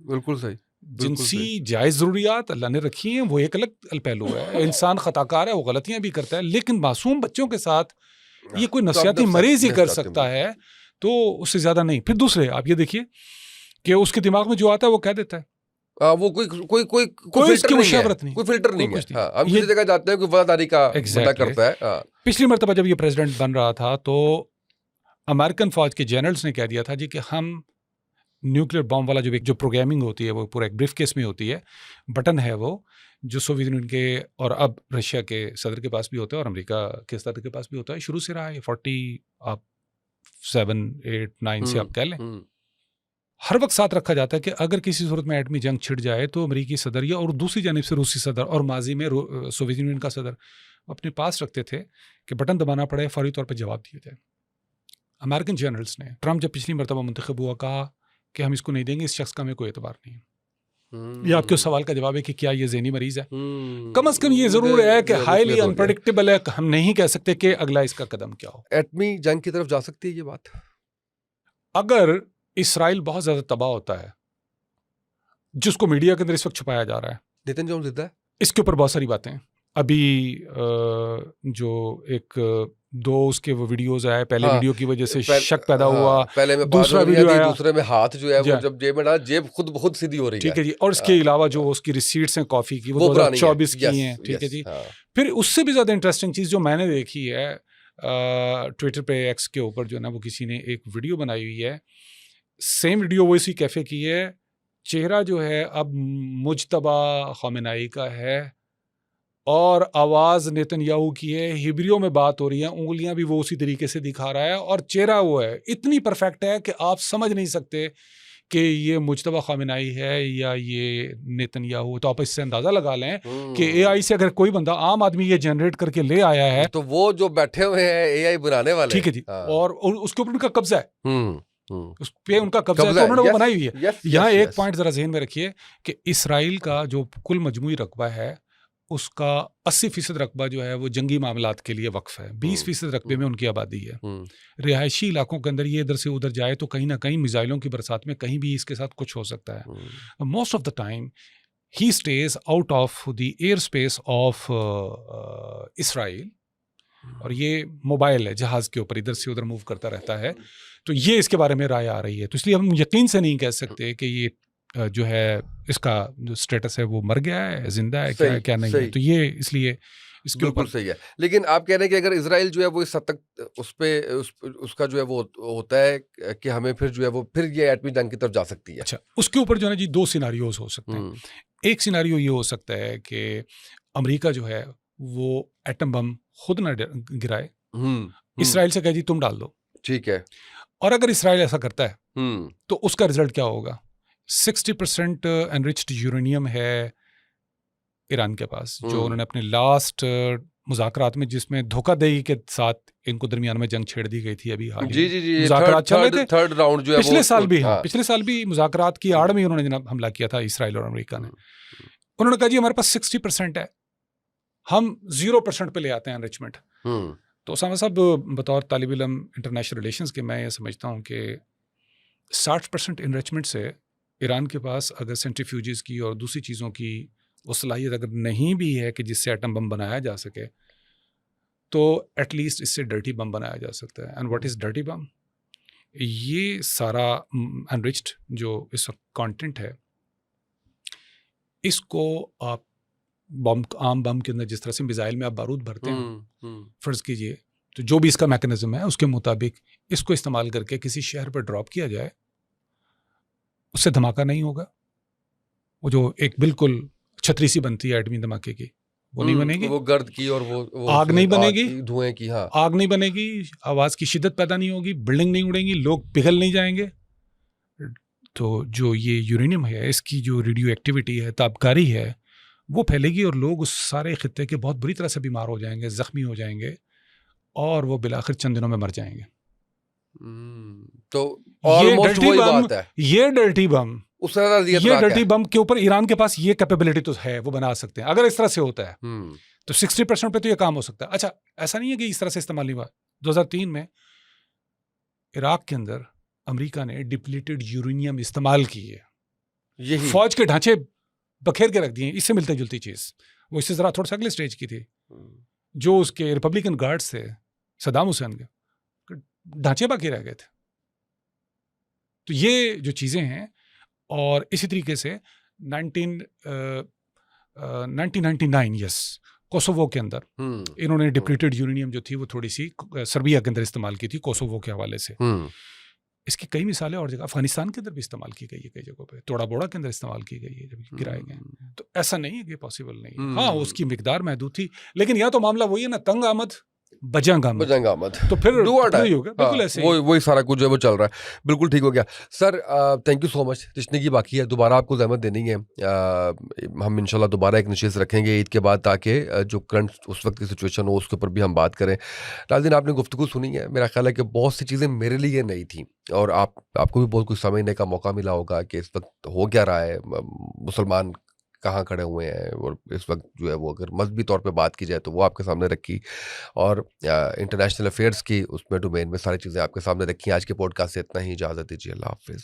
بالکل صحیح۔ جنسی جائز ضروریات اللہ نے رکھی ہیں، وہ ایک الگ پہلو ہے۔ انسان خطا کار ہے، وہ غلطیاں بھی کرتا ہے، لیکن معصوم بچوں کے ساتھ یہ کوئی نفسیاتی مریض ہی کر سکتا ہے، تو اس سے زیادہ نہیں۔ پھر دوسرے آپ یہ دیکھیے کہ اس کے دماغ میں جو آتا ہے وہ کہہ دیتا ہے، وہ کوئی اس کی مشاورت نہیں، کوئی فلٹر نہیں ہے۔ ہم کسی جگہ جاتے ہیں کوئی وفاداری کا بندہ کرتا ہے۔ پچھلی مرتبہ جب یہ پریزیڈنٹ بن رہا تھا تو امریکن فوج کے جنرلز نے کہہ دیا تھا جی کہ ہم نیوکلیر بام والا جو پروگرامنگ ہوتی ہے وہ پورا ایک بریف کیس میں ہوتی ہے، بٹن ہے وہ جو سوویت یونین کے اور اب رشیا کے صدر کے پاس بھی ہوتا ہے اور امریکہ کے صدر کے پاس بھی ہوتا ہے، شروع سے رہا ہے 40 آپ 7 8 9 سے آپ کہہ لیں، ہر وقت ساتھ رکھا جاتا ہے کہ اگر کسی صورت میں ایٹمی جنگ چھڑ جائے تو امریکی صدر یا اور دوسری جانب سے روسی صدر اور ماضی میں سوویت یونین کا صدر اپنے پاس رکھتے تھے کہ بٹن دبانا پڑے، فوری طور پہ جواب دیے جائے۔ امریکن جنرلز نے ٹرمپ جب پچھلی مرتبہ منتخب ہوا کہا کہ ہم اس کو نہیں دیں گے، اس شخص کا ہمیں کوئی اعتبار نہیں ہے۔ یہ آپ کے سوال کا جواب ہے کہ کیا یہ ذہنی مریض ہے؟ کم از کم یہ ضرور ہے کہ ہائیلی انپریڈکٹیبل ہے، ہم نہیں کہہ سکتے کہ اگلا اس کا قدم کیا ہو۔ ایٹمی جنگ کی طرف جا سکتی ہے یہ بات؟ اگر اسرائیل بہت زیادہ تباہ ہوتا ہے، جس کو میڈیا کے اندر اس وقت چھپایا جا رہا ہے، نیتن یاہو زندہ ہے، اس کے اوپر بہت ساری باتیں ہیں۔ ابھی جو ایک دو اس کے وہ ویڈیوز آئے، پہلے ویڈیو کی وجہ سے شک پیدا ہوا، پہلے میں دوسرا ویڈیو آیا، دوسرے میں ہاتھ جو ہے وہ جب جیب میں ڈالا جیب خود بخود سیدھی ہو رہی ہے، ٹھیک ہے جی، اور اس کے علاوہ جو اس کی ریسیٹس ہیں کافی کی وہ 2024 کی ہیں، ٹھیک ہے جی۔ پھر اس سے بھی زیادہ انٹرسٹنگ چیز جو میں نے دیکھی ہے ٹویٹر پہ ایکس کے اوپر جو ہے نا، وہ کسی نے ایک ویڈیو بنائی ہوئی ہے، سیم ویڈیو وہ اسی کیفے کی ہے، چہرہ جو ہے اب مجتبی خامنہئی کا ہے اور آواز نیتن یاہو کی ہے، ہبریو میں بات ہو رہی ہے، انگلیاں بھی وہ اسی طریقے سے دکھا رہا ہے اور چہرہ وہ ہے، اتنی پرفیکٹ ہے کہ آپ سمجھ نہیں سکتے کہ یہ مجتبی خامنہئی ہے یا یہ نیتن یاہو۔ تو آپ اس سے اندازہ لگا لیں کہ اے آئی سے اگر کوئی بندہ عام آدمی یہ جنریٹ کر کے لے آیا ہے تو وہ جو بیٹھے ہوئے ہیں اے آئی بنانے والے، ٹھیک ہے جی، اور اس کے اوپر ان کا قبضہ ہے، اس پہ ان کا قبضہ ہے، تو انہوں نے وہ بنائی ہوئی ہے۔ یہاں ایک پوائنٹ ذرا ذہن میں رکھیے کہ اسرائیل کا جو کل مجموعی رقبہ ہے اس کا 80% رقبہ جو ہے وہ جنگی معاملات کے لیے وقف ہے، 20% رقبے میں ان کی آبادی ہے۔ رہائشی علاقوں کے اندر یہ ادھر سے ادھر جائے تو کہیں نہ کہیں میزائلوں کی برسات میں کہیں بھی اس کے ساتھ کچھ ہو سکتا ہے۔ Most of the time he stays out of the air space of Israel, اور یہ موبائل ہے، جہاز کے اوپر ادھر سے ادھر موو کرتا رہتا ہے، تو یہ اس کے بارے میں رائے آ رہی ہے۔ تو اس لیے ہم یقین سے نہیں کہہ سکتے کہ یہ جو ہے اس کا جو اسٹیٹس ہے وہ مر گیا ہے، زندہ ہے، کیا نہیں ہے۔ تو یہ اس لیے اس کے اوپر صحیح ہے، لیکن آپ کہہ رہے ہیں کہ اگر اسرائیل جو ہے وہ اس حد تک اس پہ اس کا جو ہے وہ ہوتا ہے کہ ہمیں پھر جو ہے وہ پھر یہ ایٹمی جنگ کی طرف جا سکتی ہے۔ اچھا، اس کے اوپر جو ہے نا جی 2 سیناریوز ہو سکتے ہیں۔ ایک سیناریو یہ ہو سکتا ہے کہ امریکہ جو ہے وہ ایٹم بم خود نہ گرائے، اسرائیل سے کہے جی تم ڈال دو، ٹھیک ہے، اور اگر اسرائیل ایسا کرتا ہے تو اس کا رزلٹ کیا ہوگا؟ 60% انرچڈ یورینیم ہے ایران کے پاس، جو انہوں نے اپنے لاسٹ مذاکرات میں، جس میں دھوکہ دہی کے ساتھ ان کو درمیان میں جنگ چھیڑ دی گئی تھی، ابھی حال جی مذاکرات چل رہے تھے، تھرڈ راؤنڈ جو ہے پچھلے سال بھی، ہاں پچھلے سال بھی مذاکرات کی آڑ میں انہوں نے جناب حملہ کیا تھا اسرائیل اور امریکہ نے۔ انہوں نے کہا جی ہمارے پاس 60% ہے, ہم 0% پہ لے آتے ہیں انریچمنٹ. تو اسامہ صاحب بطور طالب علم انٹرنیشنل ریلیشنز کے میں یہ سمجھتا ہوں کہ 60% انریچمنٹ سے ایران کے پاس اگر سینٹریفیوجز کی اور دوسری چیزوں کی وہ صلاحیت اگر نہیں بھی ہے کہ جس سے ایٹم بم بنایا جا سکے, تو ایٹ لیسٹ اس سے ڈرٹی بم بنایا جا سکتا ہے. اینڈ واٹ از ڈرٹی بم؟ یہ سارا انرچڈ جو اس وقت کانٹینٹ ہے, اس کو آپ بم, عام بم کے اندر جس طرح سے میزائل میں آپ بارود بھرتے ہیں, فرض کیجئے تو جو بھی اس کا میکانزم ہے اس کے مطابق اس کو استعمال کر کے کسی شہر پر ڈراپ کیا جائے, اس سے دھماکہ نہیں ہوگا. وہ جو ایک بالکل چھتری سی بنتی ہے ایٹمی دھماکے کی, وہ نہیں بنے گی, وہ گرد کی اور وہ آگ نہیں بنے گی, دھوئیں کی, ہاں آگ نہیں بنے گی, آواز کی شدت پیدا نہیں ہوگی, بلڈنگ نہیں اڑیں گی, لوگ پگھل نہیں جائیں گے. تو جو یہ یورینیم ہے اس کی جو ریڈیو ایکٹیویٹی ہے, تابکاری ہے, وہ پھیلے گی اور لوگ اس سارے خطے کے بہت بری طرح سے بیمار ہو جائیں گے, زخمی ہو جائیں گے, اور وہ بالآخر چند دنوں میں مر جائیں گے. تو یہ آلموسٹ ڈرٹی وہی بم, بات ہے. یہ ڈرٹی بم, اس سے زیادہ یہ ڈرٹی بم کے اوپر ایران کے پاس یہ کیپیبلٹی تو ہے, وہ بنا سکتے ہیں اگر اس طرح سے ہوتا ہے تو 60% پہ تو یہ کام ہو سکتا ہے. اچھا ایسا نہیں ہے کہ اس طرح سے استعمال نہیں ہوا. 2003 میں عراق کے اندر امریکہ نے ڈپلیٹڈ یورینیم استعمال کی ہے, فوج کے ڈھانچے بکھیر کے رکھ دیے. اس سے ملتی جلتی چیز وہ اس سے ذرا تھوڑا سا اگلے سٹیج کی تھی. جو اس کے ریپبلکن گارڈز تھے صدام حسین کے, ڈھانچے باقی رہ گئے تھے. تو یہ جو چیزیں ہیں, اور اسی طریقے سے 1999 یس کوسوو کے اندر انہوں نے ڈپلیٹڈ یورینیم جو تھی وہ تھوڑی سی سربیا کے اندر استعمال کی تھی کوسوو کے حوالے سے. اس کی کئی مثالیں اور جگہ افغانستان کے اندر بھی استعمال کی گئی ہے, کئی جگہوں پہ توڑا بوڑا کے اندر استعمال کی گئی ہے جب گرائے گئے. تو ایسا نہیں ہے کہ پاسبل نہیں ہے. ہاں اس کی مقدار محدود تھی, لیکن یا تو معاملہ وہی ہے نا, تنگ آمد بجنگ آمد, تو پھر وہی ہوگا بالکل ایسے, وہی سارا کچھ جو ہے وہ چل رہا ہے. بالکل ٹھیک ہو گیا سر, تھینک یو سو مچ. تشنگی باقی ہے, دوبارہ آپ کو زحمت دینی ہے. ہم انشاءاللہ دوبارہ ایک نشست رکھیں گے عید کے بعد, تاکہ جو کرنٹ اس وقت کی سچویشن ہو اس کے اوپر بھی ہم بات کریں. ناظرین آپ نے گفتگو سنی ہے, میرا خیال ہے کہ بہت سی چیزیں میرے لیے نئی تھیں, اور آپ کو بھی بہت کچھ سمجھنے کا موقع ملا ہوگا کہ اس وقت ہو کیا رہا ہے, مسلمان کہاں کھڑے ہوئے ہیں, اور اس وقت جو ہے وہ اگر مذہبی طور پہ بات کی جائے تو وہ آپ کے سامنے رکھی, اور انٹرنیشنل افیئرس کی اس میں ڈومین میں ساری چیزیں آپ کے سامنے رکھی. آج کے پوڈ کاسٹ سے اتنا ہی, اجازت دیجیے, اللہ حافظ.